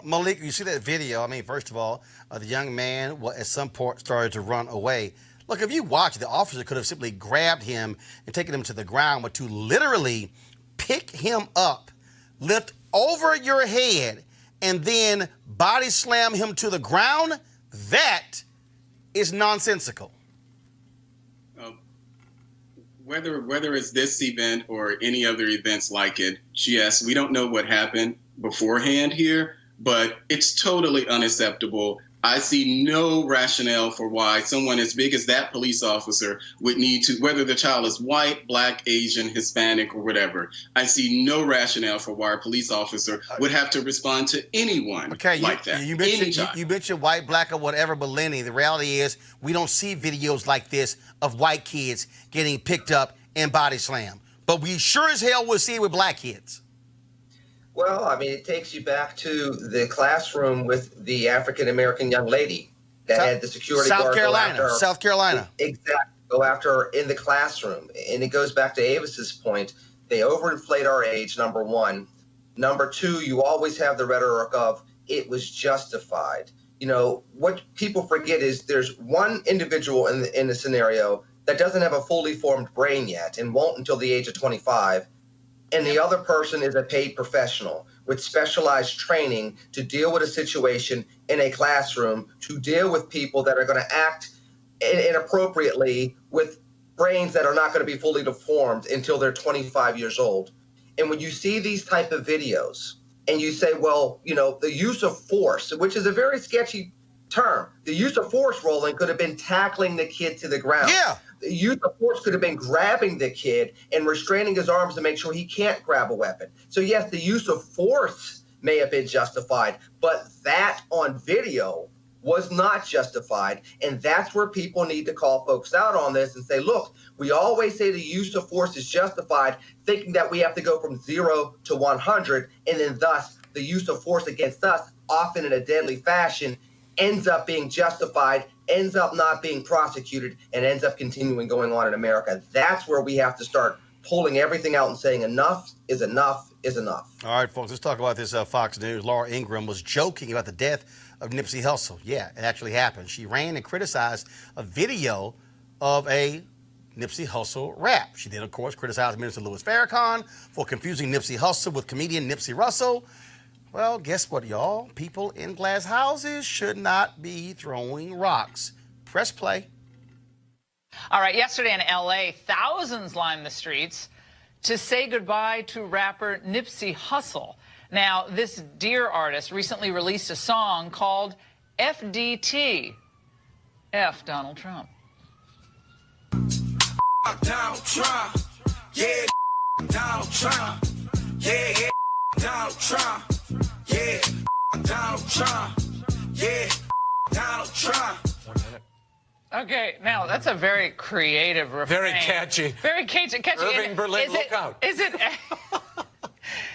Malik, you see that video? I mean, first of all, the young man at some point started to run away. Look, if you watch, the officer could have simply grabbed him and taken him to the ground, but to literally pick him up, lift over your head, and then body slam him to the ground, that is nonsensical. Whether it's this event or any other events like it, we don't know what happened beforehand here, but it's totally unacceptable I see no rationale for why someone as big as that police officer would need to, whether the child is white, black, Asian, Hispanic, or whatever. I see no rationale for why a police officer would have to respond to anyone like that. You mentioned white, black, or whatever, but Lenny, the reality is we don't see videos like this of white kids getting picked up and body slammed. But we sure as hell will see it with black kids. Well, I mean, it takes you back to the classroom with the African-American young lady that had the security guard South Carolina. Exactly. Go after her in the classroom. And it goes back to Avis's point. They overinflate our age, number one. Number two, you always have the rhetoric of it was justified. You know, what people forget is there's one individual in the scenario that doesn't have a fully formed brain yet and won't until the age of 25. And the other person is a paid professional with specialized training to deal with a situation in a classroom, to deal with people that are going to act inappropriately with brains that are not going to be fully deformed until they're 25 years old. And when you see these type of videos and you say, well, you know, the use of force, which is a very sketchy term, the use of force, Roland, could have been tackling the kid to the ground. Yeah. The use of force could have been grabbing the kid and restraining his arms to make sure he can't grab a weapon. So, yes, the use of force may have been justified, but that on video was not justified. And that's where people need to call folks out on this and say, look, we always say the use of force is justified, thinking that we have to go from 0 to 100, and then thus the use of force against us, often in a deadly fashion, ends up being justified, ends up not being prosecuted, and ends up continuing going on in America. That's where we have to start pulling everything out and saying enough is enough is enough. All right, folks, let's talk about this Fox News. Laura Ingraham was joking about the death of Nipsey Hussle. Yeah, it actually happened. She ran and criticized a video of a Nipsey Hussle rap. She did, of course, criticize Minister Louis Farrakhan for confusing Nipsey Hussle with comedian Nipsey Russell. Well, guess what, y'all? People in glass houses should not be throwing rocks. Press play. All right, yesterday in L.A., thousands lined the streets to say goodbye to rapper Nipsey Hussle. Now, this dear artist recently released a song called FDT. F Donald Trump. Donald Trump. Yeah, Donald Trump. Yeah, Donald Trump. Yeah, Donald Trump. Yeah, Donald Trump. Okay, now that's a very creative refrain. Very catchy. Very catchy. Irving Berlin, look out. Is it?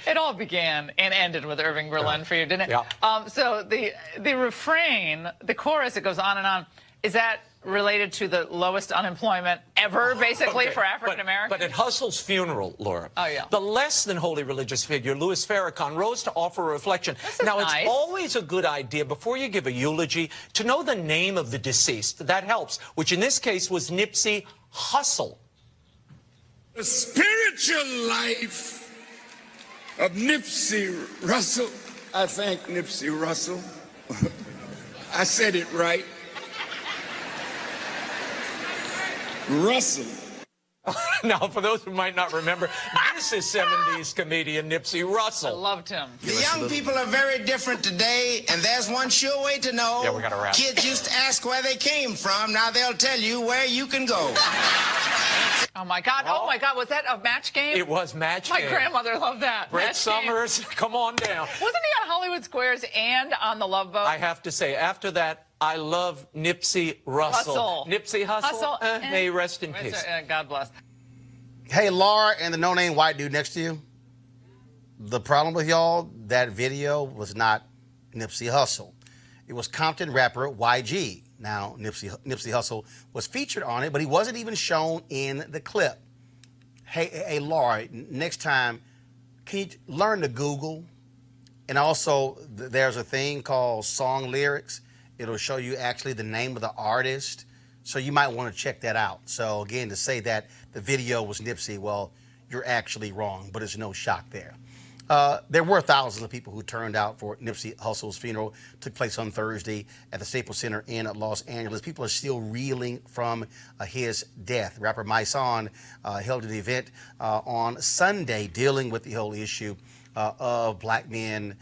It all began and ended with Irving Berlin for you, didn't it? Yeah. So the refrain, the chorus, it goes on and on. Is that related to the lowest unemployment ever, basically, for African Americans? But at Hussle's funeral, Laura, the less than holy religious figure, Louis Farrakhan, rose to offer a reflection. Now, nice. It's always a good idea, before you give a eulogy, to know the name of the deceased. That helps, which in this case was Nipsey Hussle. The spiritual life of Nipsey Russell. I thank Nipsey Russell. I said it right. Russell. Now, for those who might not remember, this is 70s comedian Nipsey Russell. I loved him. The young people are very different today, and there's one sure way to know. Yeah, we gotta wrap. Kids used to ask where they came from. Now they'll tell you where you can go. Oh, my God. Oh, my God. Was that a match game? It was match My game. grandmother loved that. Brett Match Summers, game. come on down. Wasn't he on Hollywood Squares and on The Love Boat? I have to say, after that, I love Nipsey Russell. Nipsey Hussle, may he rest in peace. God bless. Hey, Laura and the no-name white dude next to you. The problem with y'all, that video was not Nipsey Hussle. It was Compton rapper YG. Now, Nipsey Hussle was featured on it, but he wasn't even shown in the clip. Hey, Laura, next time, can you learn to Google? And also, there's a thing called song lyrics. It'll show you actually the name of the artist. So you might want to check that out. So again, to say that the video was Nipsey, well, you're actually wrong, but it's no shock there. There were thousands of people who turned out for Nipsey Hussle's funeral. Took place on Thursday at the Staples Center in Los Angeles. People are still reeling from his death. Rapper My Son held an event on Sunday dealing with the whole issue of black men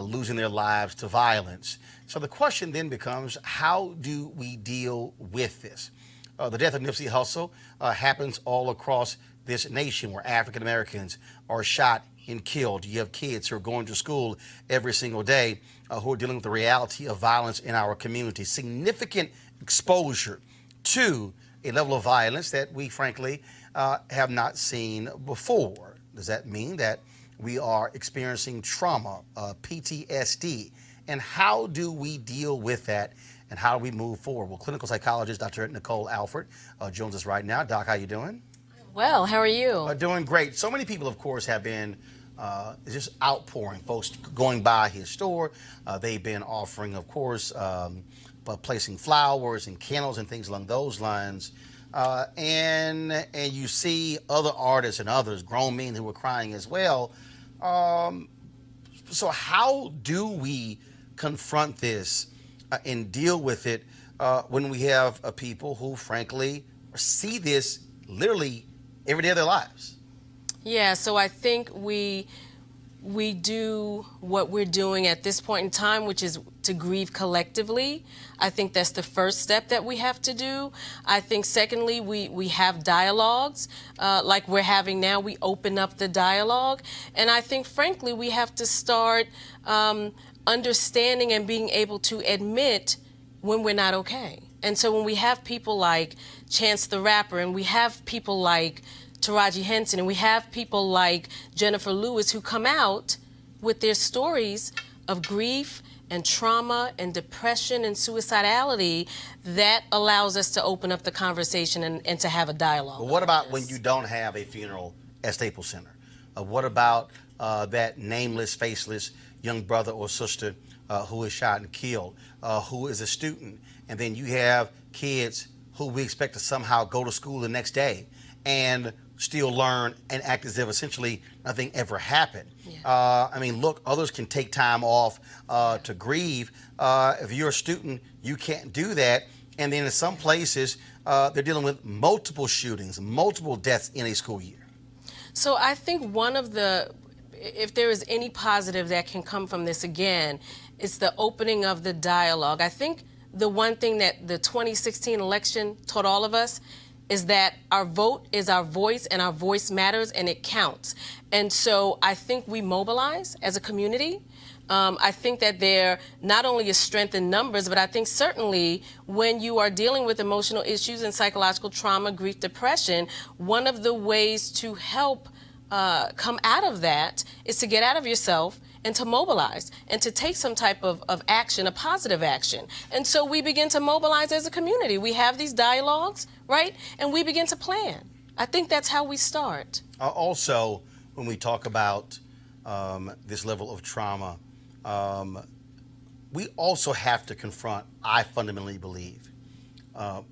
losing their lives to violence. So the question then becomes, how do we deal with this? The death of Nipsey Hussle happens all across this nation where African Americans are shot and killed. You have kids who are going to school every single day who are dealing with the reality of violence in our community. Significant exposure to a level of violence that we frankly have not seen before. Does that mean that we are experiencing trauma, PTSD? And how do we deal with that? And how do we move forward? Well, clinical psychologist Dr. Nicole Alford joins us right now. Doc, how you doing? Well, how are you? Doing great. So many people, of course, have been just outpouring. Folks going by his store. They've been offering, of course, placing flowers and candles and things along those lines. And you see other artists and others, grown men who were crying as well. So how do we confront this and deal with it when we have people who, frankly, see this literally every day of their lives? Yeah, so I think we do what we're doing at this point in time, which is to grieve collectively. I think that's the first step that we have to do. I think secondly, we have dialogues like we're having now. We open up the dialogue. And I think, frankly, we have to start understanding and being able to admit when we're not okay. And so when we have people like Chance the Rapper, and we have people like Taraji Henson, and we have people like Jennifer Lewis who come out with their stories of grief and trauma and depression and suicidality, that allows us to open up the conversation and to have a dialogue. But what about when you don't have a funeral at Staples Center? What about that nameless, faceless young brother or sister who is shot and killed, who is a student, and then you have kids who we expect to somehow go to school the next day and still learn and act as if essentially nothing ever happened. Yeah. I mean, look, others can take time off to grieve. If you're a student, you can't do that. And then in some places, they're dealing with multiple shootings, multiple deaths in a school year. So I think one of the, if there is any positive that can come from this, again, it's the opening of the dialogue. I think the one thing that the 2016 election taught all of us is that our vote is our voice, and our voice matters, and it counts. And so I think we mobilize as a community. I think that there not only is strength in numbers, but I think certainly when you are dealing with emotional issues and psychological trauma, grief, depression, one of the ways to help come out of that is to get out of yourself and to mobilize and to take some type of action, a positive action. And so we begin to mobilize as a community. We have these dialogues, right? And we begin to plan. I think that's how we start. Also, when we talk about this level of trauma, we also have to confront, I fundamentally believe,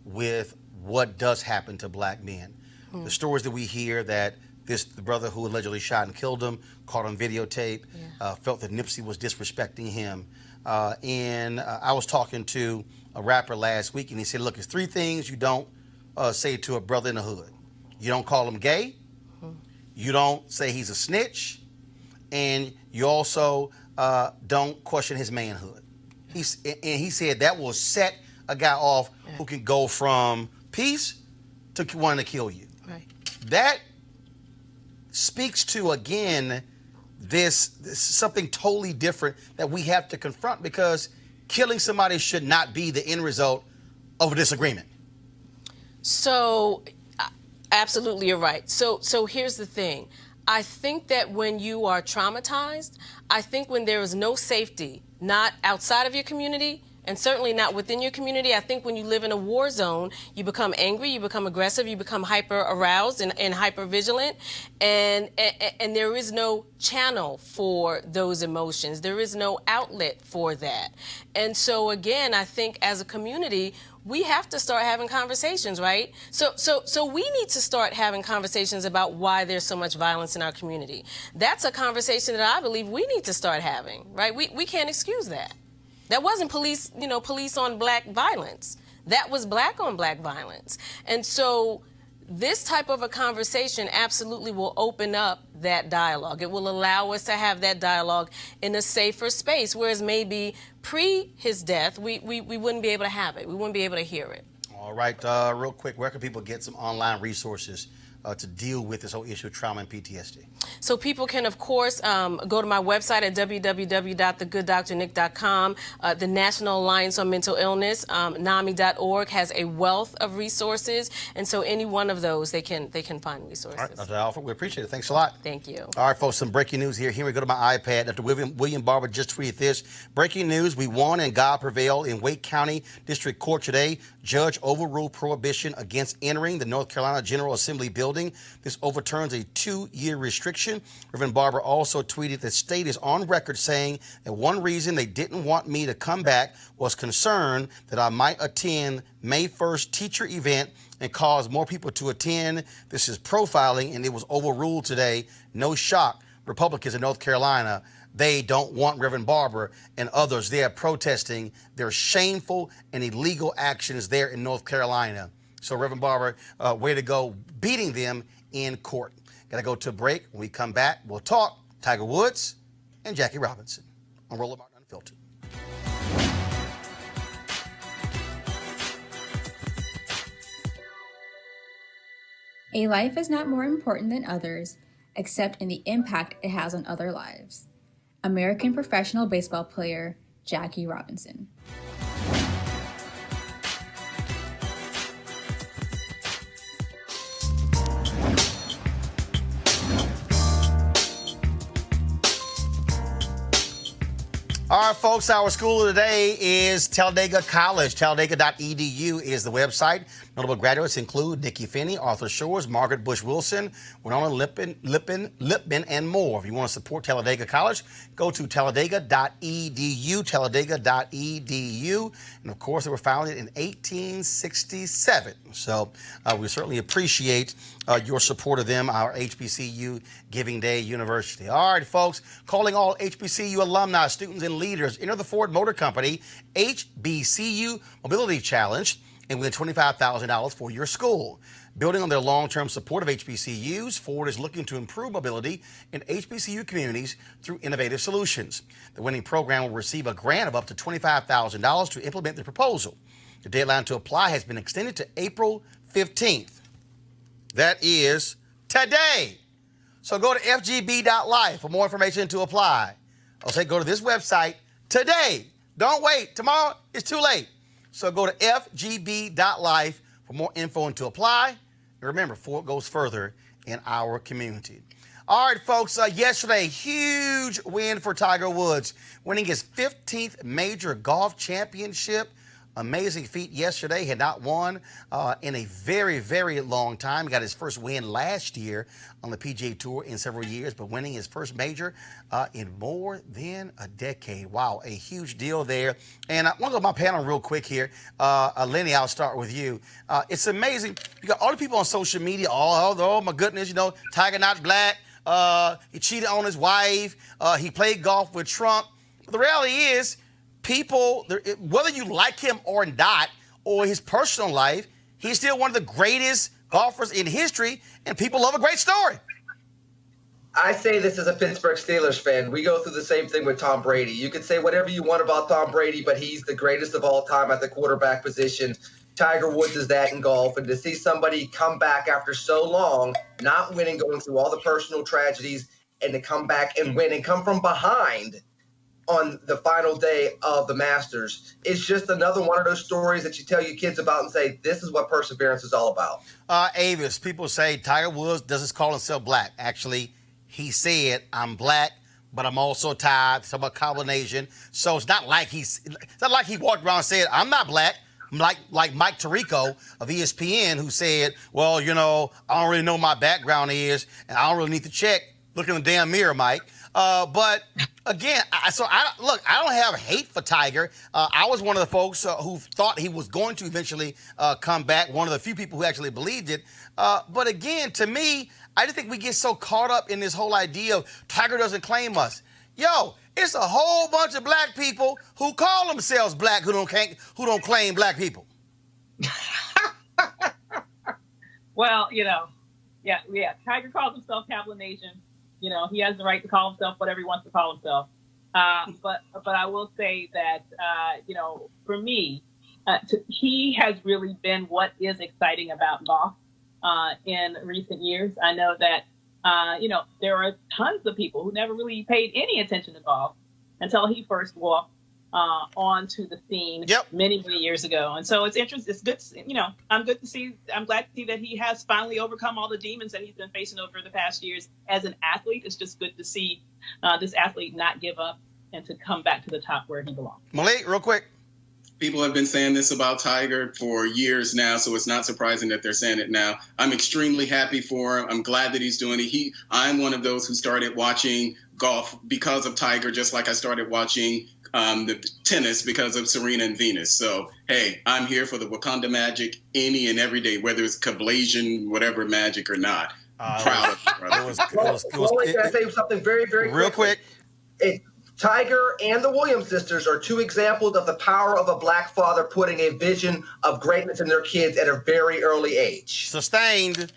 with what does happen to black men. The stories that we hear that the brother who allegedly shot and killed him, caught on videotape, felt that Nipsey was disrespecting him. And I was talking to a rapper last week, and he said, look, there's three things you don't say to a brother in the hood. You don't call him gay, you don't say he's a snitch, and you also don't question his manhood. He said that will set a guy off who can go from peace to wanting to kill you. Right. That speaks to, again, this something totally different that we have to confront, because killing somebody should not be the end result of a disagreement. So, absolutely, you're right. So here's the thing. I think that when you are traumatized, I think when there is no safety, not outside of your community, and certainly not within your community, I think when you live in a war zone, you become angry, you become aggressive, you become hyper aroused and hyper vigilant, and there is no channel for those emotions. There is no outlet for that. And so again, I think as a community, we have to start having conversations, right? So we need to start having conversations about why there's so much violence in our community. That's a conversation that I believe we need to start having, right? We can't excuse that. That wasn't police on black violence. That was black on black violence. And so this type of a conversation absolutely will open up that dialogue. It will allow us to have that dialogue in a safer space, whereas maybe pre his death, we wouldn't be able to have it. We wouldn't be able to hear it. All right, real quick, where can people get some online resources to deal with this whole issue of trauma and PTSD? So people can, of course, go to my website at www.thegooddrnick.com. The National Alliance on Mental Illness, NAMI.org, has a wealth of resources, and so any one of those they can find resources. All right, Dr. Alford, we appreciate it. Thanks a lot. Thank you. All right, folks, some breaking news here. Here we go to my iPad. Dr. William Barber just tweeted this. Breaking news, we won and God prevailed in Wake County District Court today. Judge overruled prohibition against entering the North Carolina General Assembly building. This overturns a 2-year restriction. Reverend Barber also tweeted the state is on record saying that one reason they didn't want me to come back was concern that I might attend May 1st teacher event and cause more people to attend. This is profiling, and it was overruled today. No shock. Republicans in North Carolina, they don't want Reverend Barber and others. They are protesting their shameful and illegal actions there in North Carolina. So Reverend Barber, way to go, beating them in court. Got to go to a break. When we come back, we'll talk Tiger Woods and Jackie Robinson on Roland Martin Unfiltered. A life is not more important than others, except in the impact it has on other lives. American professional baseball player Jackie Robinson. All right, folks, our school of the day is Talladega College. Talladega.edu is the website. Notable graduates include Nikki Finney, Arthur Shores, Margaret Bush Wilson, Winona Lipman, and more. If you want to support Talladega College, go to Talladega.edu, Talladega.edu. And, of course, they were founded in 1867. So we certainly appreciate your support of them, our HBCU Giving Day University. All right, folks, calling all HBCU alumni, students, and leaders, enter the Ford Motor Company HBCU Mobility Challenge and win $25,000 for your school. Building on their long-term support of HBCUs, Ford is looking to improve mobility in HBCU communities through innovative solutions. The winning program will receive a grant of up to $25,000 to implement the proposal. The deadline to apply has been extended to April 15th. That is today. So go to fgb.life for more information to apply. I'll say go to this website today. Don't wait. Tomorrow it's too late. So go to fgb.life for more info and to apply. And remember, Ford goes further in our community. All right, folks, yesterday, huge win for Tiger Woods, winning his 15th major golf championship. Amazing feat yesterday. Had not won in a very, very long time. He got his first win last year on the PGA Tour in several years, but winning his first major in more than a decade. Wow, a huge deal there. And I want to go to my panel real quick here. Lenny, I'll start with you. It's amazing. You got all the people on social media. Oh my goodness, you know, Tiger not black. He cheated on his wife. He played golf with Trump. But the reality is, people, whether you like him or not, or his personal life, he's still one of the greatest golfers in history, and people love a great story. I say this as a Pittsburgh Steelers fan. We go through the same thing with Tom Brady. You can say whatever you want about Tom Brady, but he's the greatest of all time at the quarterback position. Tiger Woods is that in golf. And to see somebody come back after so long, not winning, going through all the personal tragedies, and to come back and win and come from behind on the final day of the Masters. It's just another one of those stories that you tell your kids about and say, this is what perseverance is all about. Avis, people say Tiger Woods doesn't call himself black. Actually, he said, I'm black, but I'm also tired. It's about combination. So it's not like he walked around and said, I'm not black. I'm like Mike Tirico of ESPN, who said, well, you know, I don't really know what my background is, and I don't really need to check. Look in the damn mirror, Mike. But again, I don't have hate for Tiger. I was one of the folks who thought he was going to eventually come back, one of the few people who actually believed it. But again, to me, I just think we get so caught up in this whole idea of Tiger doesn't claim us. Yo, it's a whole bunch of black people who call themselves black who don't claim black people. Well, yeah. Tiger calls himself Tablet Nation. He has the right to call himself whatever he wants to call himself. But I will say that, for me, he has really been what is exciting about golf in recent years. I know that, there are tons of people who never really paid any attention to golf until he first walked onto the scene many years ago. And so it's interesting. It's good. I'm glad to see that he has finally overcome all the demons that he's been facing over the past years as an athlete. It's just good to see this athlete not give up and to come back to the top where he belongs. Malik, real quick. People have been saying this about Tiger for years now, so it's not surprising that they're saying it now. I'm extremely happy for him. I'm glad that he's doing it. I'm one of those who started watching golf because of Tiger, just like I started watching the tennis because of Serena and Venus. So, hey, I'm here for the Wakanda magic any and every day, whether it's Kablasian, whatever magic or not. Proud of you, brother. Can I say something very, very real quick? Tiger and the Williams sisters are two examples of the power of a black father putting a vision of greatness in their kids at a very early age. Sustained.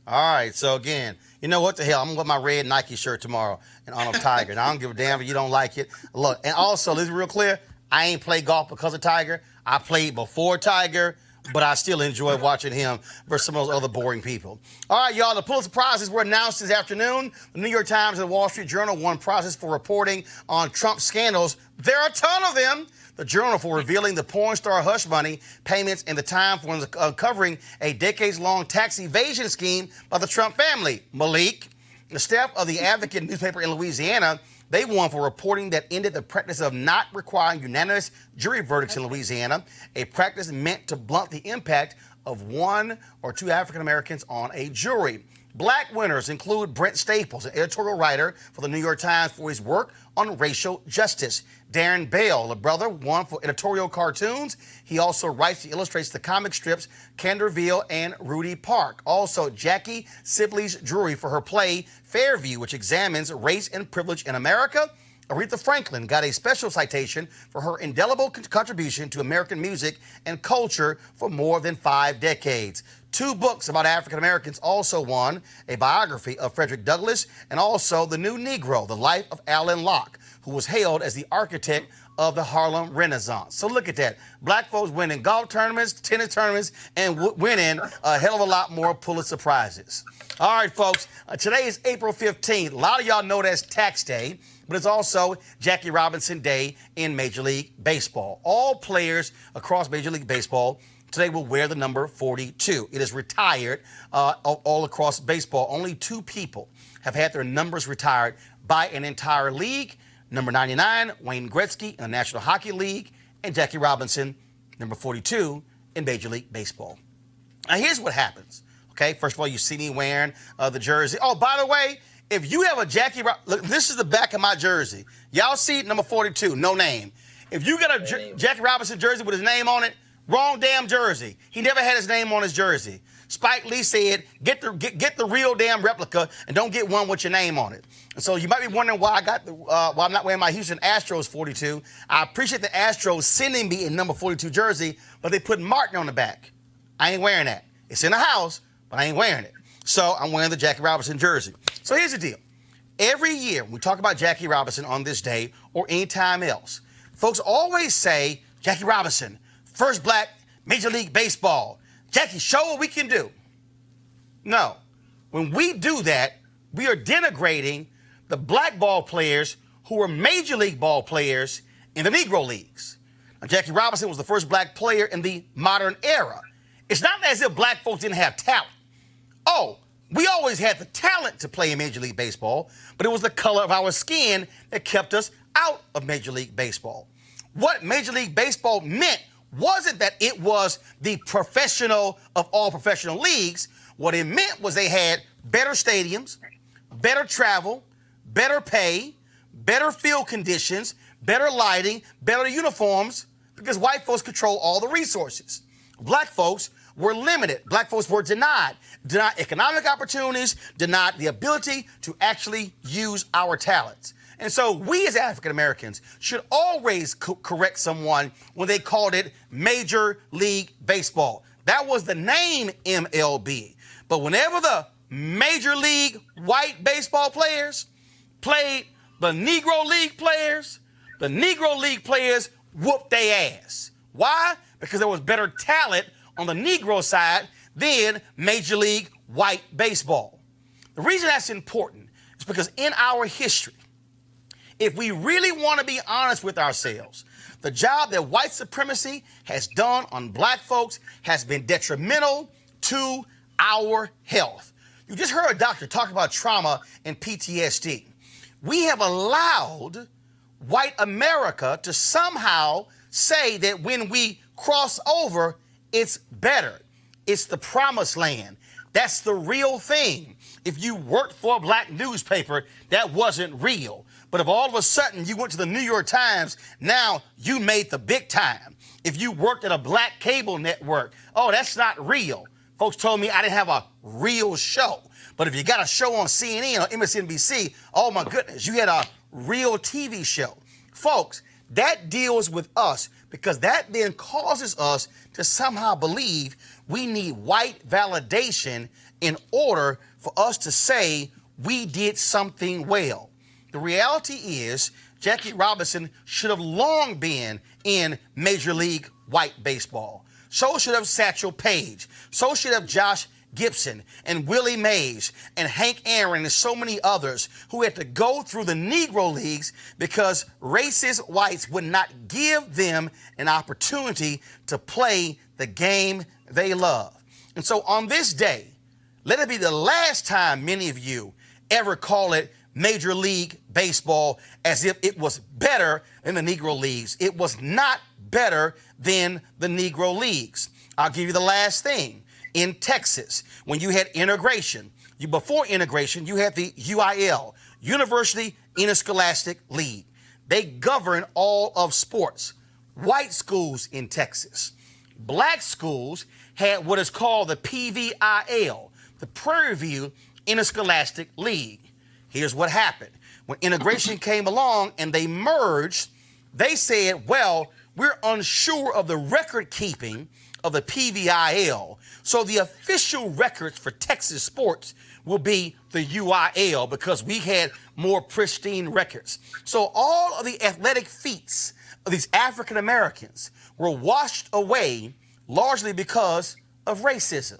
All right, so again, you know what the hell? I'm going to wear my red Nike shirt tomorrow in honor of Tiger. Now, I don't give a damn if you don't like it. Look, and also, let's be real clear, I ain't played golf because of Tiger. I played before Tiger, but I still enjoy watching him versus some of those other boring people. All right, y'all, the Pulitzer Prizes were announced this afternoon. The New York Times and the Wall Street Journal won prizes for reporting on Trump scandals. There are a ton of them. The Journal for revealing the porn star hush money payments, and the Time for uncovering a decades-long tax evasion scheme by the Trump family. Malik, the staff of the Advocate newspaper in Louisiana, they won for reporting that ended the practice of not requiring unanimous jury verdicts in Louisiana, a practice meant to blunt the impact of one or two African Americans on a jury. Black winners include Brent Staples, an editorial writer for the New York Times for his work on racial justice. Darren Bale, the brother, won for editorial cartoons. He also writes and illustrates the comic strips Canterville and Rudy Park. Also, Jackie Sibley's jury for her play Fairview, which examines race and privilege in America. Aretha Franklin got a special citation for her indelible contribution to American music and culture for more than 5 decades. 2 books about African Americans also won, a biography of Frederick Douglass and also The New Negro, The Life of Allen Locke, who was hailed as the architect of the Harlem Renaissance. So look at that. Black folks winning golf tournaments, tennis tournaments, and winning a hell of a lot more Pulitzer Prizes. All right, folks, today is April 15th. A lot of y'all know that's tax day, but it's also Jackie Robinson Day in Major League Baseball. All players across Major League Baseball today will wear the number 42. It is retired all across baseball. Only 2 people have had their numbers retired by an entire league. Number 99, Wayne Gretzky in the National Hockey League, and Jackie Robinson, number 42 in Major League Baseball. Now, here's what happens. Okay, first of all, you see me wearing the jersey. Oh, by the way, if you have a Jackie look, this is the back of my jersey. Y'all see number 42, no name. If you got a Jackie Robinson jersey with his name on it, wrong damn jersey. He never had his name on his jersey. Spike Lee said, get the real damn replica and don't get one with your name on it. And so you might be wondering why I got why I'm not wearing my Houston Astros 42. I appreciate the Astros sending me a number 42 jersey, but they put Martin on the back. I ain't wearing that. It's in the house, but I ain't wearing it. So I'm wearing the Jackie Robinson jersey. So here's the deal. Every year we talk about Jackie Robinson on this day or any time else, folks always say, Jackie Robinson, first black Major League Baseball. Jackie, show what we can do. No. When we do that, we are denigrating the black ball players who were Major League ball players in the Negro Leagues. Now, Jackie Robinson was the first black player in the modern era. It's not as if black folks didn't have talent. Oh, we always had the talent to play in Major League Baseball, but it was the color of our skin that kept us out of Major League Baseball. What Major League Baseball meant wasn't that it was the professional of all professional leagues. What it meant was they had better stadiums, better travel, better pay, better field conditions, better lighting, better uniforms, because white folks control all the resources. Black folks were limited. Black folks were denied economic opportunities, denied the ability to actually use our talents. And so we as African Americans should always correct someone when they called it Major League Baseball. That was the name MLB. But whenever the Major League white baseball players played the Negro League players whooped their ass. Why? Because there was better talent on the Negro side than Major League white baseball. The reason that's important is because in our history, if we really want to be honest with ourselves, the job that white supremacy has done on black folks has been detrimental to our health. You just heard a doctor talk about trauma and PTSD. We have allowed white America to somehow say that when we cross over, it's better. It's the promised land. That's the real thing. If you worked for a black newspaper, that wasn't real. But if all of a sudden you went to the New York Times, now you made the big time. If you worked at a black cable network, oh, that's not real. Folks told me I didn't have a real show. But if you got a show on CNN or MSNBC, oh my goodness, you had a real TV show. Folks, that deals with us because that then causes us to somehow believe we need white validation in order for us to say we did something well. The reality is Jackie Robinson should have long been in Major League white baseball. So should have Satchel Paige. So should have Josh Gibson and Willie Mays and Hank Aaron and so many others who had to go through the Negro Leagues because racist whites would not give them an opportunity to play the game they love. And so on this day, let it be the last time many of you ever call it Major League Baseball as if it was better than the Negro Leagues. It was not better than the Negro Leagues. I'll give you the last thing. In Texas, when you had integration, before integration, you had the UIL, University Interscholastic League. They govern all of sports. White schools in Texas. Black schools had what is called the PVIL, the Prairie View Interscholastic League. Here's what happened. When integration came along and they merged, they said, well, we're unsure of the record keeping of the PVIL. So the official records for Texas sports will be the UIL because we had more pristine records. So all of the athletic feats of these African Americans were washed away largely because of racism.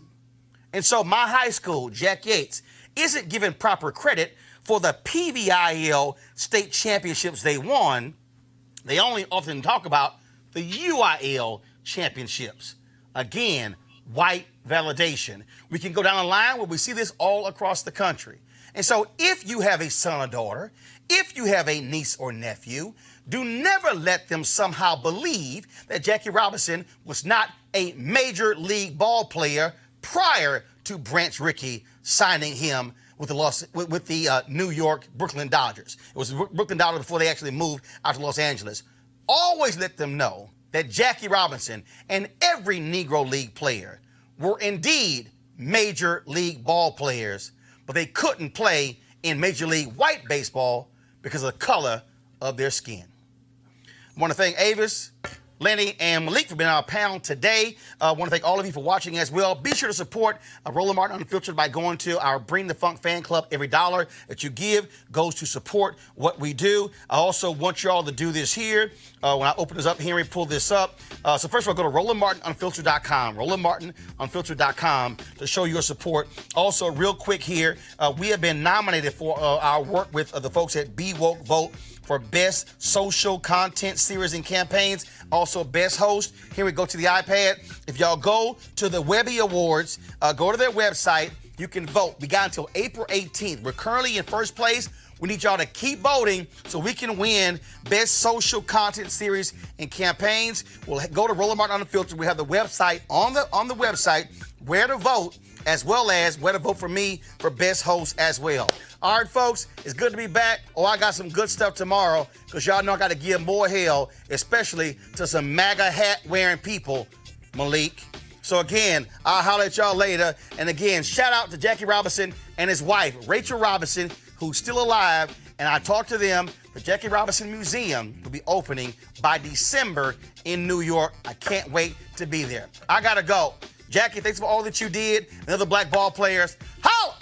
And so my high school, Jack Yates, isn't given proper credit for the PVIL state championships they won. They only often talk about the UIL championships. Again, white validation. We can go down the line where we see this all across the country. And so if you have a son or daughter, if you have a niece or nephew, do never let them somehow believe that Jackie Robinson was not a major league ball player prior to Branch Rickey signing him with the New York Brooklyn Dodgers. It was the Brooklyn Dodgers before they actually moved out to Los Angeles. Always let them know that Jackie Robinson and every Negro League player were indeed major league ball players, but they couldn't play in Major League white baseball because of the color of their skin. I want to thank Avis, Lenny, and Malik for being on our panel today. I want to thank all of you for watching as well. Be sure to support Roland Martin Unfiltered by going to our Bring the Funk fan club. Every dollar that you give goes to support what we do. I also want you all to do this here. When I open this up, Henry, pull this up. So first of all, go to RolandMartinUnfiltered.com, RolandMartinUnfiltered.com to show your support. Also, real quick here, we have been nominated for our work with the folks at Be Woke Vote for Best Social Content Series and Campaigns, also Best Host. Here we go to the iPad. If y'all go to the Webby Awards, go to their website, you can vote. We got until April 18th. We're currently in first place. We need y'all to keep voting so we can win Best Social Content Series and Campaigns. We'll go to Roland Martin Unfiltered. We have the website on the website where to vote, as well as where to vote for me for Best Host as well. All right, folks, it's good to be back. Oh, I got some good stuff tomorrow because y'all know I got to give more hell, especially to some MAGA hat-wearing people, Malik. So again, I'll holler at y'all later. And again, shout out to Jackie Robinson and his wife, Rachel Robinson, who's still alive. And I talked to them. The Jackie Robinson Museum will be opening by December in New York. I can't wait to be there. I got to go. Jackie, thanks for all that you did. And other black ball players. Holla!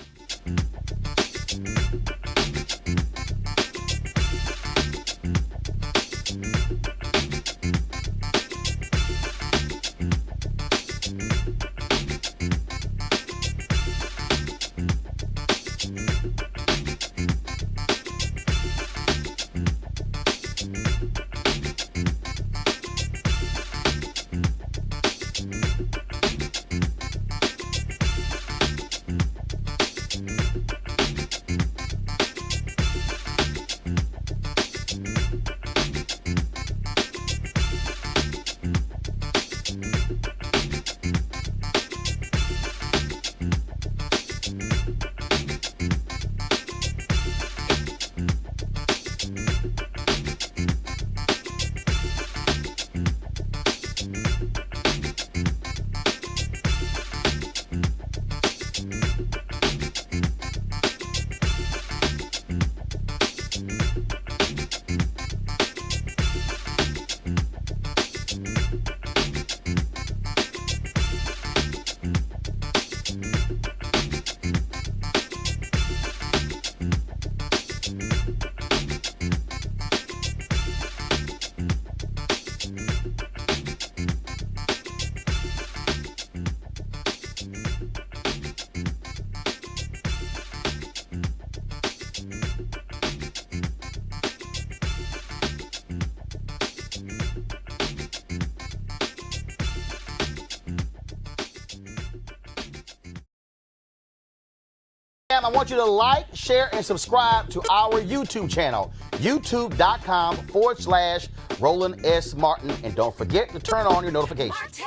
I want you to like, share, and subscribe to our YouTube channel, youtube.com/Roland S. Martin. And don't forget to turn on your notifications.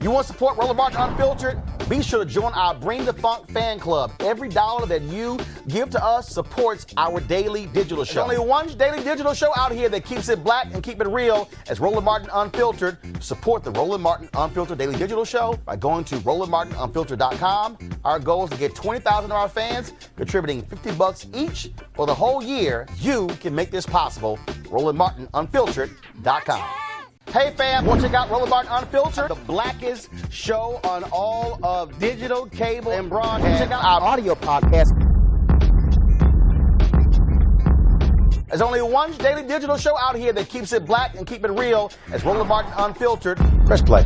You want to support Roland Martin Unfiltered? Be sure to join our Bring the Funk fan club. Every dollar that you give to us supports our daily digital show. There's only one daily digital show out here that keeps it black and keep it real as Roland Martin Unfiltered. Support the Roland Martin Unfiltered daily digital show by going to RolandMartinUnfiltered.com. Our goal is to get 20,000 of our fans contributing $50 each for the whole year. You can make this possible. RolandMartinUnfiltered.com. Hey fam, want to check out Roland Martin Unfiltered, the blackest show on all of digital, cable, and broadcast. Check out our audio podcast. There's only one daily digital show out here that keeps it black and keep it real as Roland Martin Unfiltered. Press play.